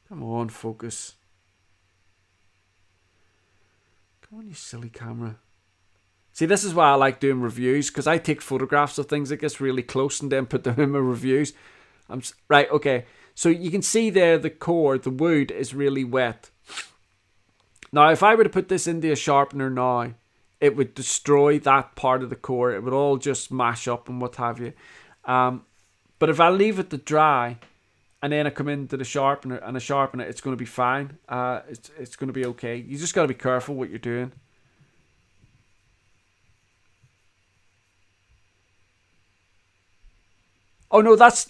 Come on, focus. Come on, you silly camera. See, this is why I like doing reviews, because I take photographs of things that gets really close and then put them in my reviews. Right, okay. So you can see there the core, the wood is really wet. Now, if I were to put this into a sharpener now, it would destroy that part of the core. It would all just mash up and what have you. But if I leave it to dry, and then I come into the sharpener and I sharpen it, it's going to be fine. It's going to be okay. You just got to be careful what you're doing. Oh no, that's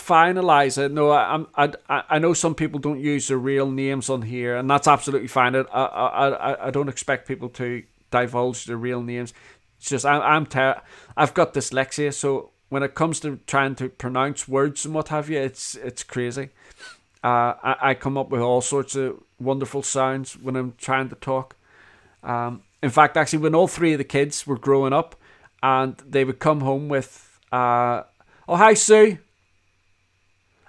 fine, Eliza. No, I know some people don't use their real names on here, and that's absolutely fine. I don't expect people to divulge their real names. It's just I've got dyslexia, so when it comes to trying to pronounce words and what have you, it's crazy. I come up with all sorts of wonderful sounds when I'm trying to talk. In fact, actually, when all three of the kids were growing up, and they would come home with oh, hi, Sue.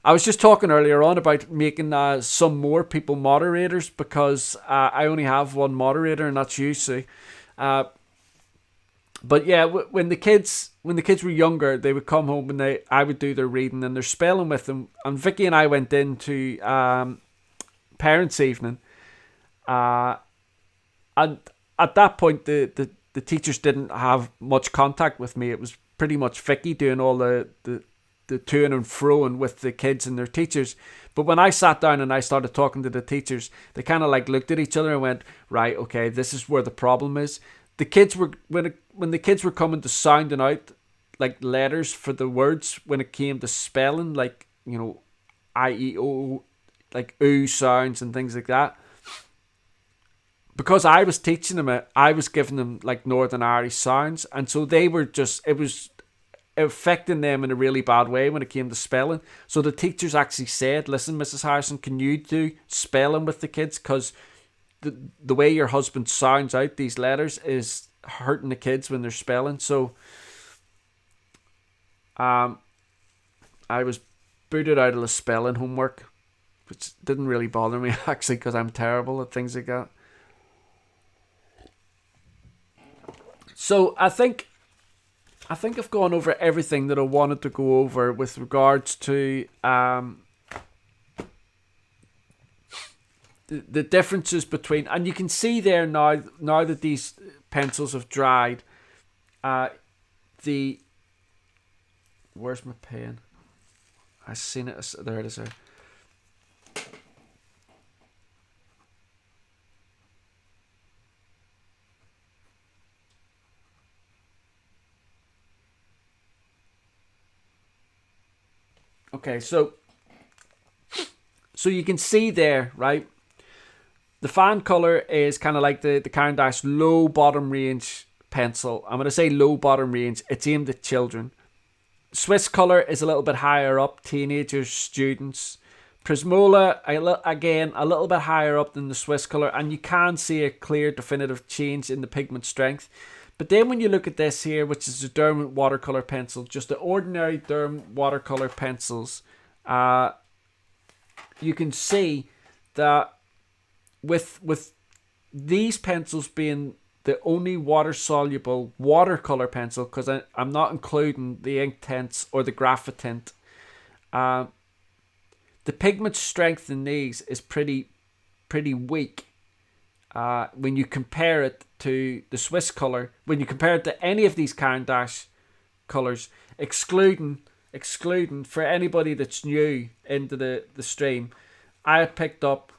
I was just talking earlier on about making some more people moderators, because I only have one moderator, and that's you, Sue. But yeah, when the kids were younger, they would come home and I would do their reading and their spelling with them. And Vicky and I went into parents' evening, and at that point, the teachers didn't have much contact with me. It was pretty much Vicky doing all the toing and froing with the kids and their teachers. But when I sat down and I started talking to the teachers, they kind of like looked at each other and went, right, okay, this is where the problem is. The kids were when the kids were coming to sounding out like letters for the words when it came to spelling, like, you know, I, E, O, like oo sounds and things like that. Because I was teaching them it, I was giving them like Northern Irish sounds, and so they were it was affecting them in a really bad way when it came to spelling. So the teachers actually said, listen, Mrs. Harrison, can you do spelling with the kids? Because the way your husband sounds out these letters is hurting the kids when they're spelling. So I was booted out of the spelling homework, which didn't really bother me actually, because I'm terrible at things like that. So I think I've gone over everything that I wanted to go over with regards to the differences between, and you can see there now that these pencils have dried, where's my pen? I seen it. There it is. There. Okay, so you can see there, right? The fan color is kind of like the Caron Dash low bottom range pencil. I'm going to say low bottom range. It's aimed at children. Swiss color is a little bit higher up, teenagers, students. Prismola, again, a little bit higher up than the Swiss color, and you can see a clear definitive change in the pigment strength. But then when you look at this here, which is the Derwent Watercolor Pencil, just the ordinary Derwent Watercolor Pencils, you can see that with these pencils being the only water-soluble watercolor pencil, because I'm not including the ink tents or the Graphitone, the pigment strength in these is pretty weak. When you compare it to the Swiss color, when you compare it to any of these Caron Dash colors, excluding for anybody that's new into the stream, I had picked up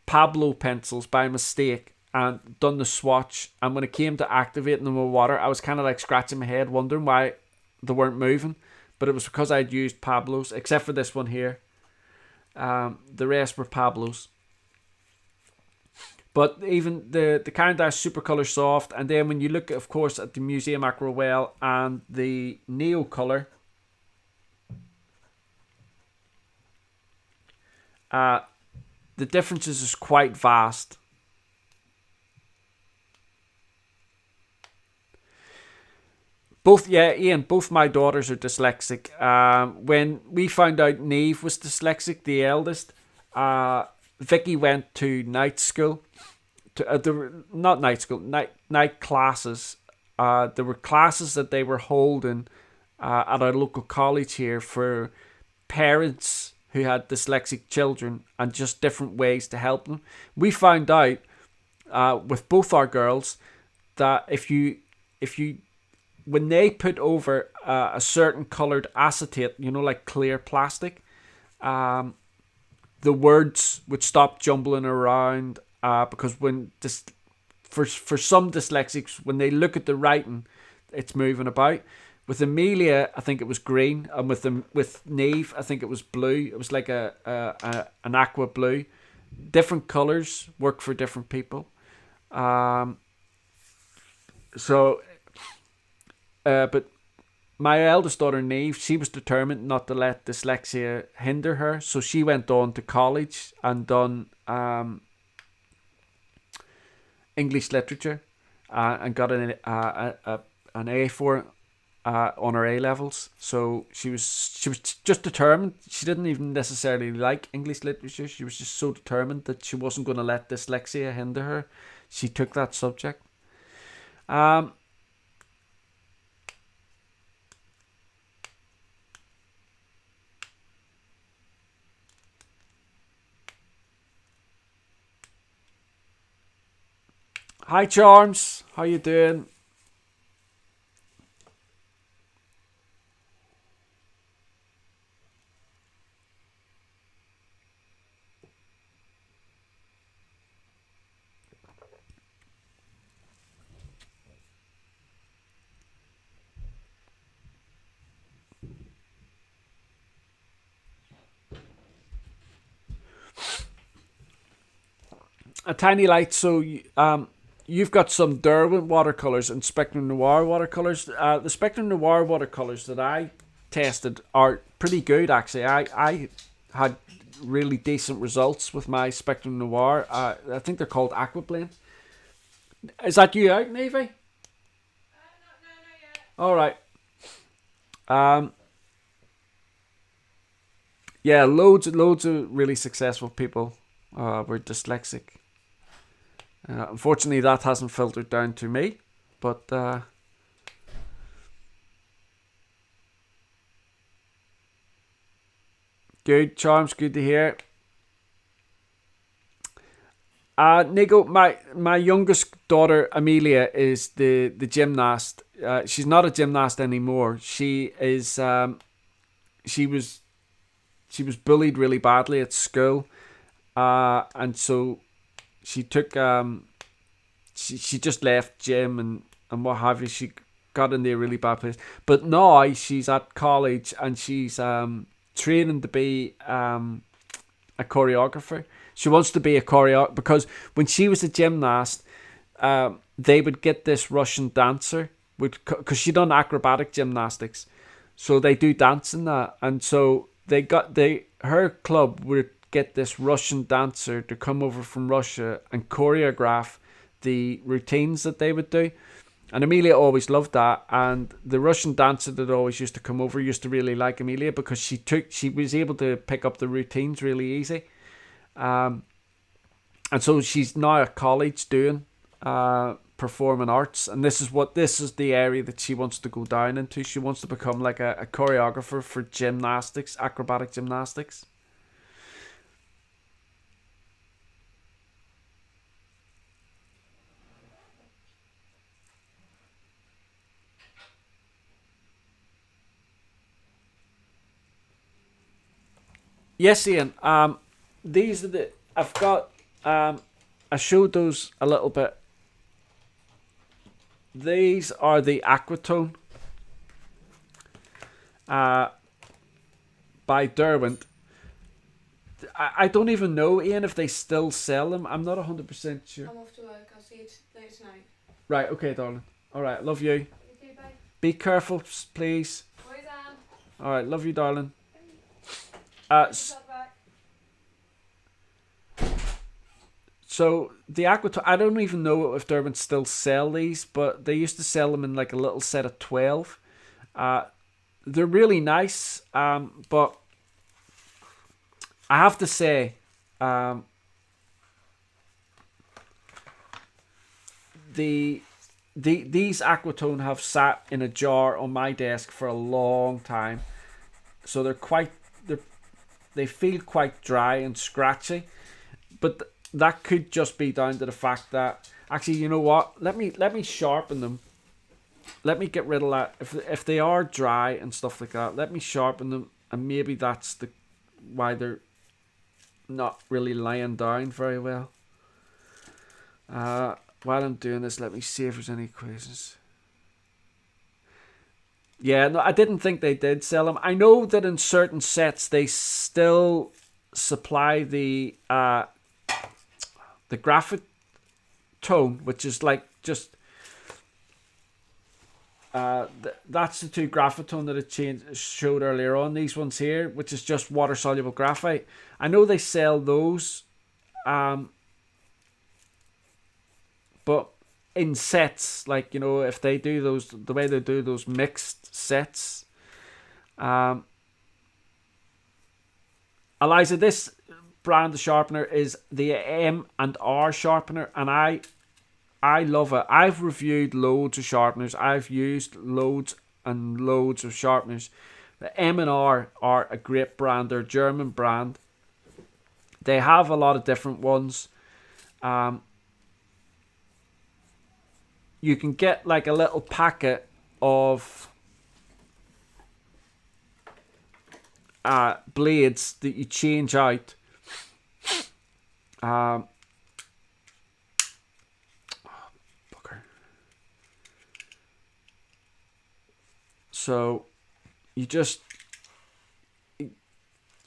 Pablo pencils by mistake and done the swatch, and when it came to activating them with water, I was kind of like scratching my head wondering why they weren't moving, but it was because I'd used Pablos, except for this one here. The rest were Pablos. But even the Caron Dash Supercolor Soft, and then when you look, of course, at the Museum Aquarelle and the Neocolor, the differences is quite vast. Ian, both my daughters are dyslexic. When we found out Neve was dyslexic, the eldest, Vicky went to night school. Night classes. There were classes that they were holding at our local college here for parents who had dyslexic children, and just different ways to help them. We found out with both our girls that if you when they put over a certain coloured acetate, like clear plastic, the words would stop jumbling around, because when this, for some dyslexics, when they look at the writing, it's moving about. With Amelia, I think it was green, and with Neve, I think it was blue. It was like an aqua blue. Different colors work for different people. But my eldest daughter, Neve, she was determined not to let dyslexia hinder her. So she went on to college and done English literature, and got an A for it on her A levels. So she was just determined. She didn't even necessarily like English literature. She was just so determined that she wasn't going to let dyslexia hinder her. She took that subject. Hi Charms, how you doing? A tiny light. So you've got some Derwent watercolors and Spectrum Noir watercolors. The Spectrum Noir watercolors that I tested are pretty good, actually. I had really decent results with my Spectrum Noir. I think they're called Aquaplane. Is that you out, Navy? No, not yet. All right. Yeah, loads of really successful people were dyslexic. Unfortunately, that hasn't filtered down to me, but good, Charms, good to hear. Nico, my youngest daughter Amelia is the gymnast. She's not a gymnast anymore. She is. She was bullied really badly at school, and so she took she just left gym and what have you. She got into a really bad place, but now she's at college and she's training to be a choreographer. She wants to be a choreographer because when she was a gymnast, they would get this Russian dancer, because she done acrobatic gymnastics, so they do dance in that, and so her club would get this Russian dancer to come over from Russia and choreograph the routines that they would do. And Amelia always loved that, and the Russian dancer that always used to come over used to really like Amelia because she was able to pick up the routines really easy. And so she's now at college doing performing arts, and this is the area that she wants to go down into. She wants to become like a choreographer for gymnastics, acrobatic gymnastics. Yes, Ian. These are I've got. I showed those a little bit. These are the Aquatone. By Derwent. I don't even know, Ian, if they still sell them. I'm not 100% sure. I'm off to work. I'll see you later tonight. Right. Okay, darling. All right. Love you. You too, bye. Be careful, please. Boys, All right. Love you, darling. So the Aquatone, I don't even know if Derwent still sell these, but they used to sell them in like a little set of 12. They're really nice, but I have to say, these Aquatone have sat in a jar on my desk for a long time, so they feel quite dry and scratchy, but that could just be down to the fact that, actually, you know what? Let me sharpen them. Let me get rid of that. If they are dry and stuff like that, let me sharpen them, and maybe that's why they're not really laying down very well. While I'm doing this, let me see if there's any quizzes. Yeah, no, I didn't think they did sell them. I know that in certain sets they still supply the Graphitone, which is like just that's the two Graphitone that it showed earlier on. These ones here, which is just water soluble graphite. I know they sell those, but in sets, like, you know, if they do those the way they do those mixed sets. Eliza, this brand of sharpener is the M&R sharpener, and I love it. I've reviewed loads of sharpeners. I've used loads and loads of sharpeners. The M&R are a great brand. They're a German brand. They have a lot of different ones. You can get like a little packet of blades that you change out. So you just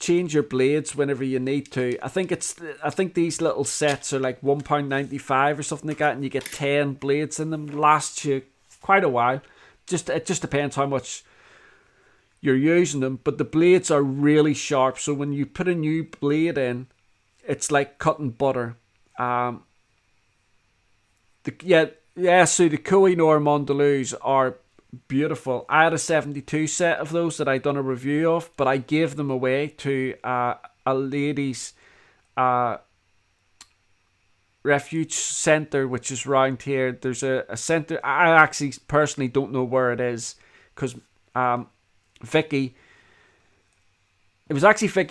change your blades whenever you need to. I think these little sets are like £1.95 or something like that, and you get 10 blades in them. Lasts you quite a while. It just depends how much you're using them, but the blades are really sharp. So when you put a new blade in, it's like cutting butter. So the Koh-i-Noor Mondelez are beautiful. I had a 72 set of those that I'd done a review of, but I gave them away to a ladies' refuge centre, which is around here. There's a centre. I actually personally don't know where it is, because Vicky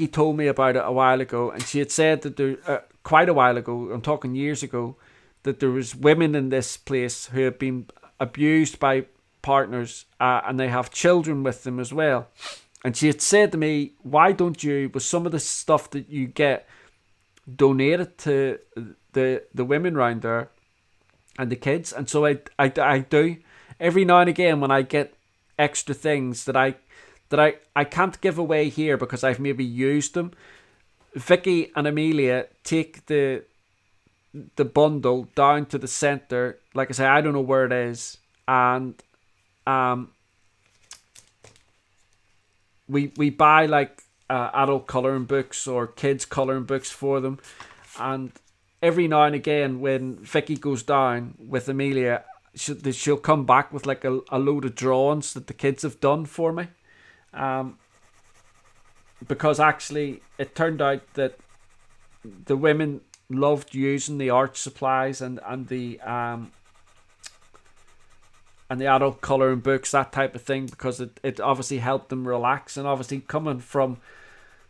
told me about it a while ago, and she had said that there quite a while ago, I'm talking years ago, that there was women in this place who have been abused by partners, and they have children with them as well. And she had said to me, why don't you, with some of the stuff that you get, donate it to the women around there and the kids? And so I do every now and again, when I get extra things that I can't give away here because I've maybe used them. Vicky and Amelia take the bundle down to the centre. Like I say, I don't know where it is, and we buy like adult colouring books or kids colouring books for them, and every now and again when Vicky goes down with Amelia, she'll come back with like a load of drawings that the kids have done for me, because actually it turned out that the women loved using the art supplies and the adult colouring books, that type of thing, because it obviously helped them relax. And obviously coming from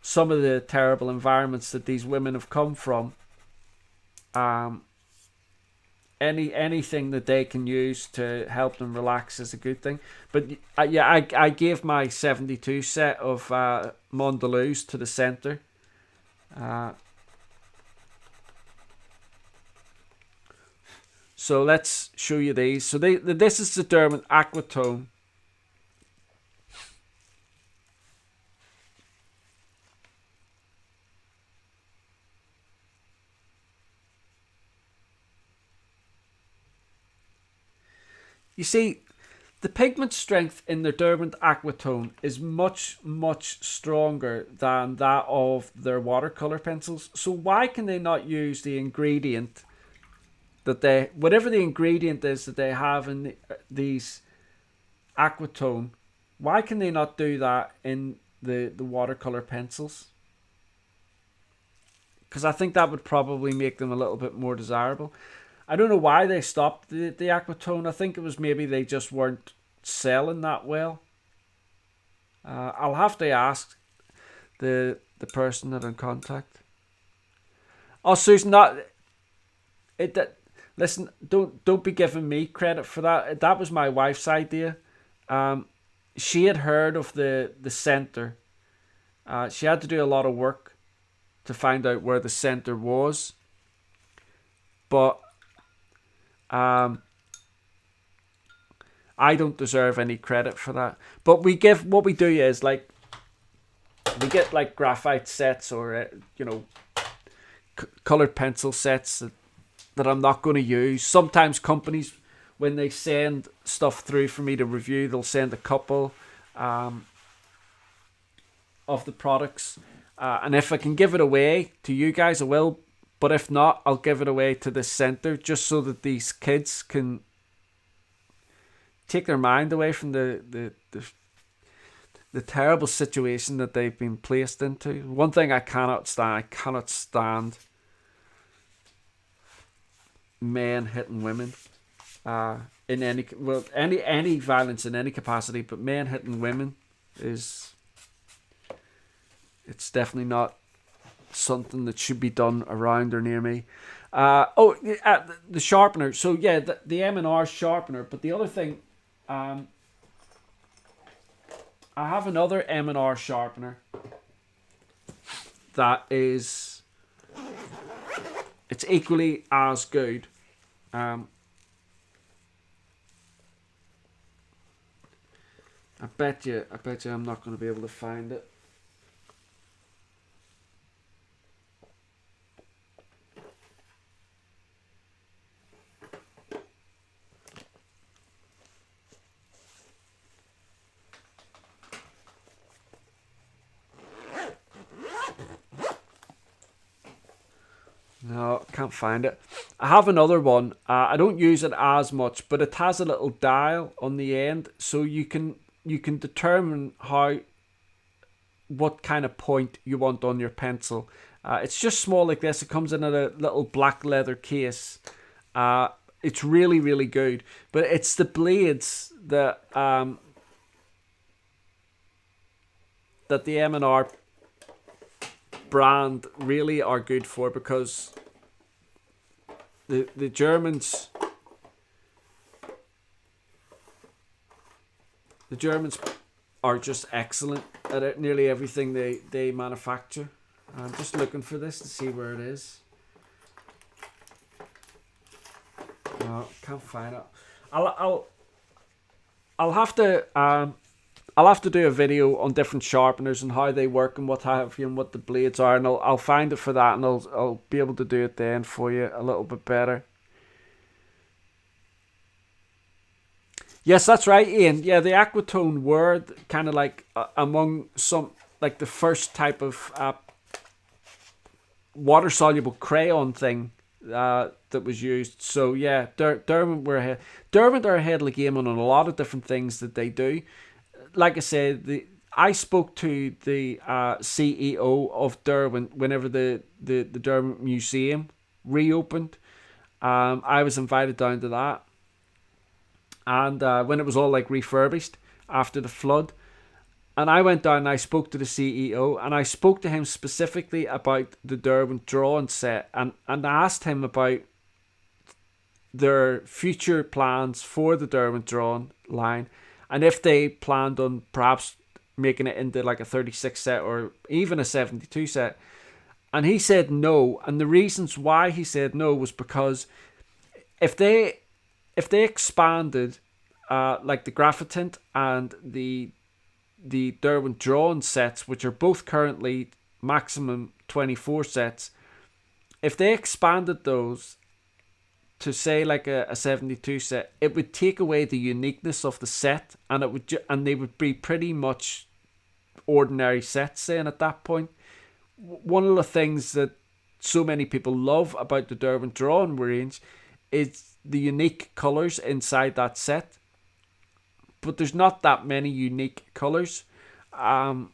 some of the terrible environments that these women have come from, anything that they can use to help them relax is a good thing. But I gave my 72 set of Mondelez to the centre. So let's show you these. So this is the Derwent Aquatone. You see, the pigment strength in the Derwent Aquatone is much, much stronger than that of their watercolor pencils. So why can they not use the ingredient that whatever the ingredient is that they have in these Aquatone, why can they not do that in the watercolor pencils? Because I think that would probably make them a little bit more desirable. I don't know why they stopped the Aquatone. I think it was maybe they just weren't selling that well. I'll have to ask the person that I'm in contact. Oh, Susan, listen, don't be giving me credit for that. That was my wife's idea. She had heard of the centre, She had to do a lot of work to find out where the center was, but I don't deserve any credit for that. But what we do is like we get like graphite sets or colored pencil sets that I'm not going to use. Sometimes companies, when they send stuff through for me to review, they'll send a couple of the products. And if I can give it away to you guys, I will. But if not, I'll give it away to the center just so that these kids can take their mind away from the terrible situation that they've been placed into. One thing I cannot stand men hitting women in any violence in any capacity, but men hitting women it's definitely not something that should be done around or near me. The sharpener. So yeah, the M&R sharpener. But the other thing, I have another M&R sharpener that is, it's equally as good. I bet you I'm not going to be able to find it. No, can't find it. I have another one. I don't use it as much, but it has a little dial on the end, so you can determine what kind of point you want on your pencil. It's just small like this. It comes in a little black leather case. It's really, really good. But it's the blades that the M&R brand really are good for, because the Germans are just excellent at it, nearly everything they manufacture. I'm just looking for this to see where it is. No, can't find it. I'll have to do a video on different sharpeners and how they work and what have you and what the blades are, and I'll find it for that, and I'll be able to do it then for you a little bit better. Yes, that's right, Ian. Yeah, the Aquatone were kind of like among some, like the first type of water soluble crayon thing that was used. So yeah, Derwent are ahead of the game on a lot of different things that they do. Like I said, I spoke to the CEO of Derwent whenever the Derwent Museum reopened. I was invited down to that, and when it was all like refurbished after the flood, and I went down and I spoke to the CEO, and I spoke to him specifically about the Derwent drawing set, and asked him about their future plans for the Derwent drawing line, and if they planned on perhaps making it into like a 36 set or even a 72 set. And he said no. And the reasons why he said no was because if they expanded like the Graphitone and the Derwent drawing sets, which are both currently maximum 24 sets, if they expanded those to say like a 72 set, it would take away the uniqueness of the set, and it would and they would be pretty much ordinary sets then at that point. One of the things that so many people love about the Derwent drawing range is the unique colours inside that set, but there's not that many unique colours that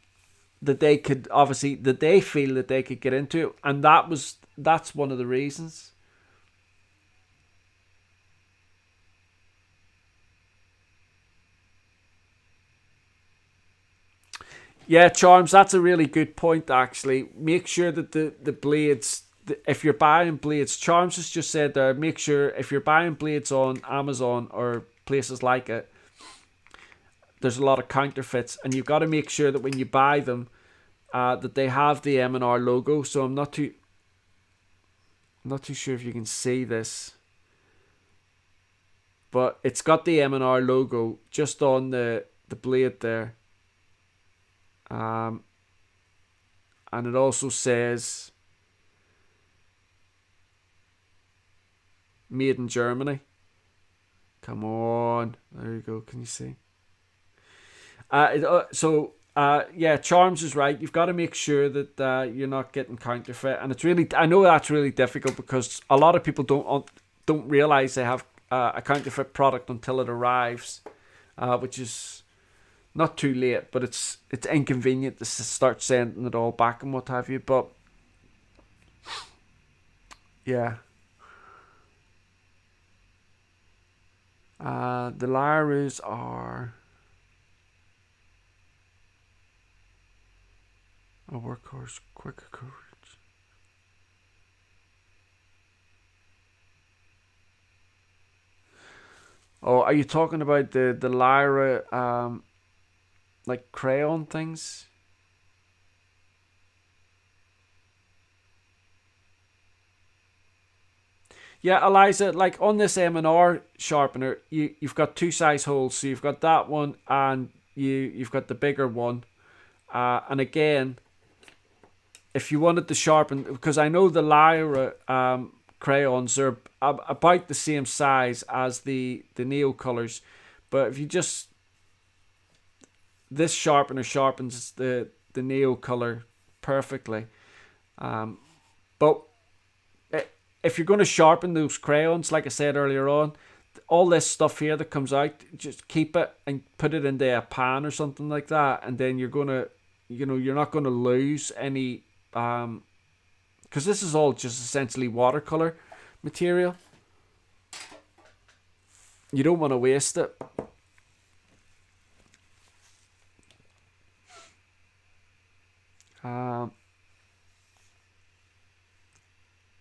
they could that they feel that they could get into, and that's one of the reasons. Yeah, Charms, that's a really good point, actually. Make sure that the blades, if you're buying blades, Charms has just said there, make sure if you're buying blades on Amazon or places like it, there's a lot of counterfeits, and you've got to make sure that when you buy them, that they have the M&R logo. So I'm not too sure if you can see this, but it's got the M&R logo just on the blade there. And it also says made in Germany. Come on, there you go. Can you see? Yeah, Charms is right. You've got to make sure that you're not getting counterfeit, and it's really, I know that's really difficult because a lot of people don't realize they have a counterfeit product until it arrives, which is not too late, but it's inconvenient to start sending it all back and what have you. But yeah, the Lyras are a workhorse, quicker courage. Oh, are you talking about the Lyra like crayon things? Yeah, Eliza, like on this M&R sharpener, you've got two size holes. So you've got that one and you've got the bigger one. And again, if you wanted to sharpen, because I know the Lyra crayons are about the same size as the Neocolors, but if you just, this sharpener sharpens the Neocolor perfectly. But if you're going to sharpen those crayons, like I said earlier on, all this stuff here that comes out, just keep it and put it into a pan or something like that, and then you're gonna, you're not going to lose any, because this is all just essentially watercolor material. You don't want to waste it.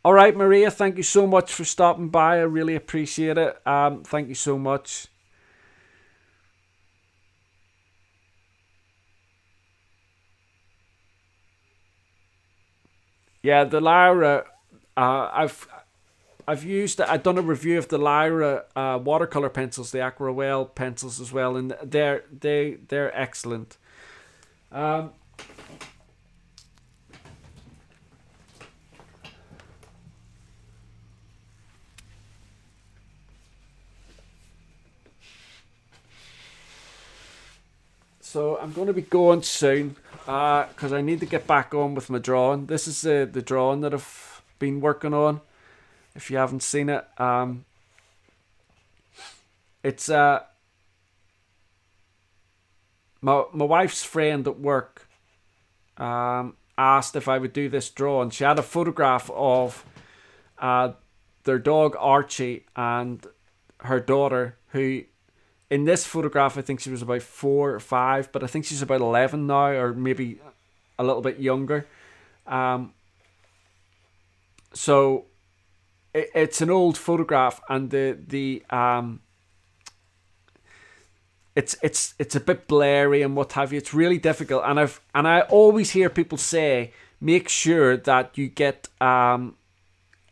All right, Maria, thank you so much for stopping by. I really appreciate it. Thank you so much. Yeah, the Lyra, I've used it. I've done a review of the Lyra watercolor pencils, the Aquarelle pencils as well, and they're excellent. So I'm going to be going soon because I need to get back on with my drawing. This is the drawing that I've been working on. If you haven't seen it, it's my wife's friend at work asked if I would do this drawing. She had a photograph of their dog Archie and her daughter, who in this photograph I think she was about 4 or 5, but I think she's about 11 now, or maybe a little bit younger. So it's an old photograph, and it's a bit blurry and what have you. It's really difficult, and I always hear people say, make sure that you get when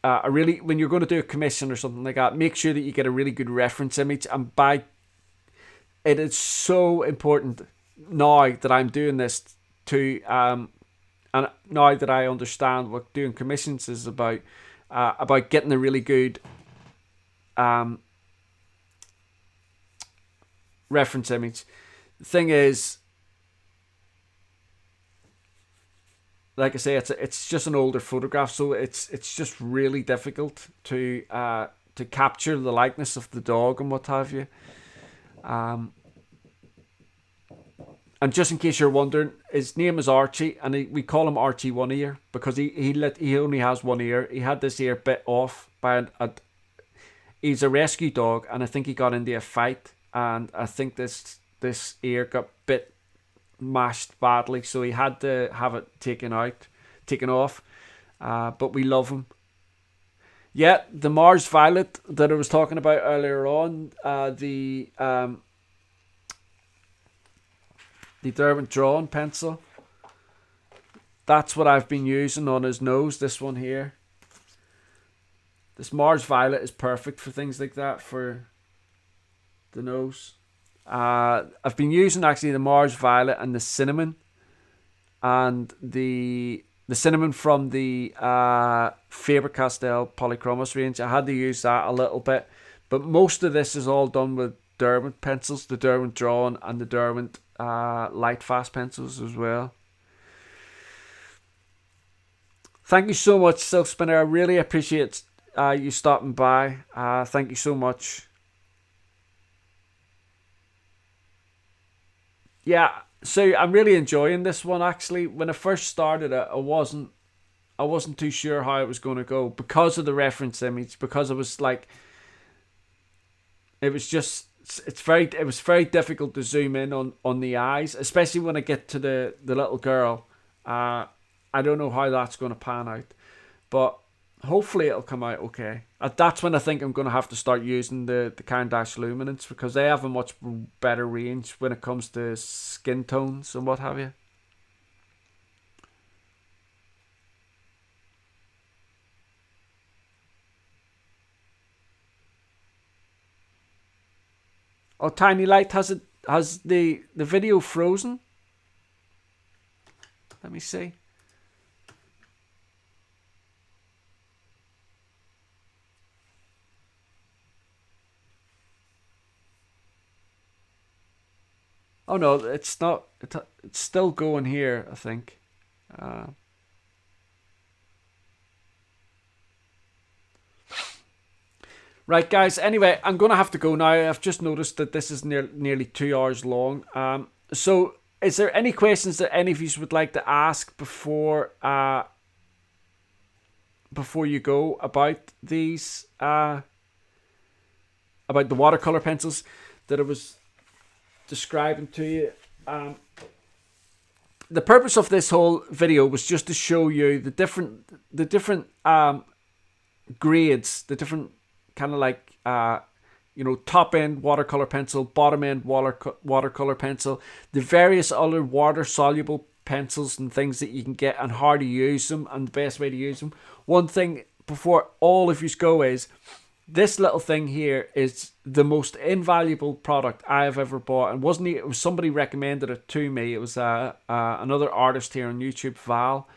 you're going to do a commission or something like that, make sure that you get a really good reference image. And it is so important now that I'm doing this to and now that I understand what doing commissions is about getting a really good reference image. The thing is, like I say, it's just an older photograph, so it's just really difficult to capture the likeness of the dog and what have you. And just in case you're wondering, his name is Archie, and we call him Archie One Ear because he only has one ear. He had this ear bit off by he's a rescue dog, and I think he got into a fight, and I think this ear got mashed badly, so he had to have it taken off. But we love him. Yeah, the Mars Violet that I was talking about earlier on, the Derwent Drawn pencil. that's what I've been using on his nose. This one here. This Mars Violet is perfect for things like that, for the nose. I've been using actually the Mars Violet and the cinnamon, and the cinnamon from the Faber-Castell Polychromos range. I had to use that a little bit, but most of this is all done with Derwent pencils, the Derwent Drawn and the Derwent Light Fast pencils as well. Thank you so much, Silk Spinner. I really appreciate you stopping by. Thank you so much. Yeah, so I'm really enjoying this one actually. When I first started it, I wasn't too sure how it was going to go because of the reference image, because it was like, it was very difficult to zoom in on the eyes, especially when I get to the little girl. I don't know how that's going to pan out, but hopefully it'll come out okay. That's when I think I'm going to have to start using the Caron Dash Luminance, because they have a much better range when it comes to skin tones and what have you. Oh, Tiny Light, has the video frozen? Let me see. Oh no, it's not. It's still going here, I think. Right, guys. Anyway, I'm gonna have to go now. I've just noticed that this is nearly 2 hours long. So, is there any questions that any of you would like to ask before you go about these about the watercolor pencils that I was describing to you? The purpose of this whole video was just to show you the different grades, the different kind of like top end watercolor pencil, bottom end watercolor pencil, the various other water soluble pencils and things that you can get, and how to use them and the best way to use them. One thing before all of you go is, this little thing here is the most invaluable product I have ever bought, and it was somebody recommended it to me. It was another artist here on YouTube, Val,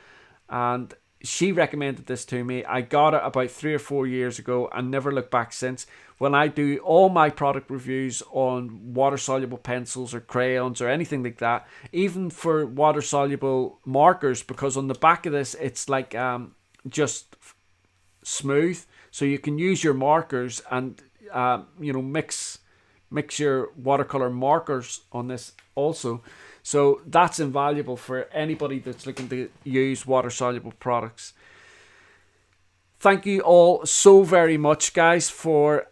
and she recommended this to me. I got it about 3 or 4 years ago and never looked back since. When I do all my product reviews on water soluble pencils or crayons or anything like that, even for water soluble markers, because on the back of this it's like just smooth, so you can use your markers and mix your watercolor markers on this also. So that's invaluable for anybody that's looking to use water soluble products. Thank you all so very much, guys, for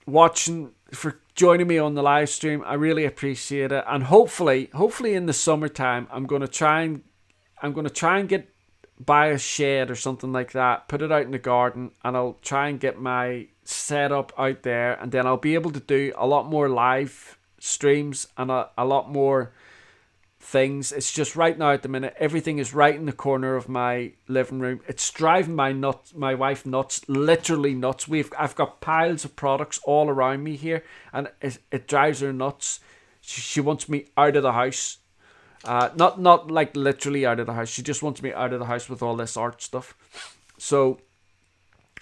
watching, for joining me on the live stream. I really appreciate it, and hopefully in the summertime I'm gonna try and buy a shed or something like that, put it out in the garden, and I'll try and get my setup out there, and then I'll be able to do a lot more live streams and a lot more things. It's just right now at the minute everything is right in the corner of my living room. It's driving my wife nuts, literally nuts. I've got piles of products all around me here, and it drives her nuts. She wants me out of the house. Not like literally out of the house. She just wants me out of the house with all this art stuff. So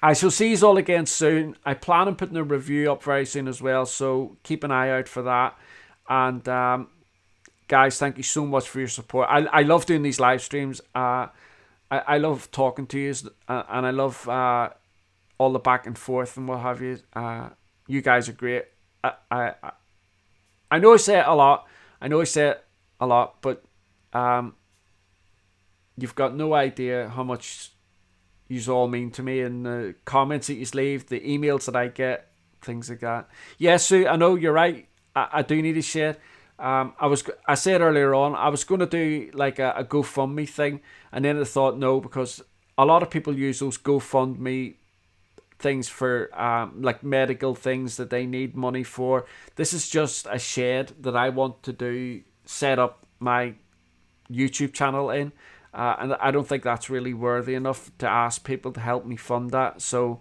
I shall see you all again soon. I plan on putting a review up very soon as well, so keep an eye out for that. And guys, thank you so much for your support. I love doing these live streams. I love talking to you, and I love all the back and forth and what have you. You guys are great. I know I say it a lot. But you've got no idea how much you all mean to me, and the comments that you leave, the emails that I get, things like that. Yeah, Sue, I know you're right. I do need a shed. I said earlier on, I was going to do like a GoFundMe thing, and then I thought no, because a lot of people use those GoFundMe things for like medical things that they need money for. This is just a shed that I want to set up my YouTube channel in, and I don't think that's really worthy enough to ask people to help me fund that. So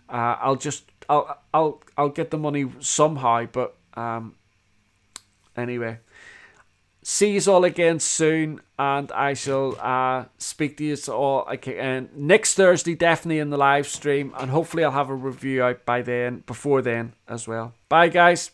I'll get the money somehow. But anyway, see you all again soon, and I shall speak to you all again next Thursday, definitely in the live stream, and hopefully I'll have a review out before then as well. Bye guys.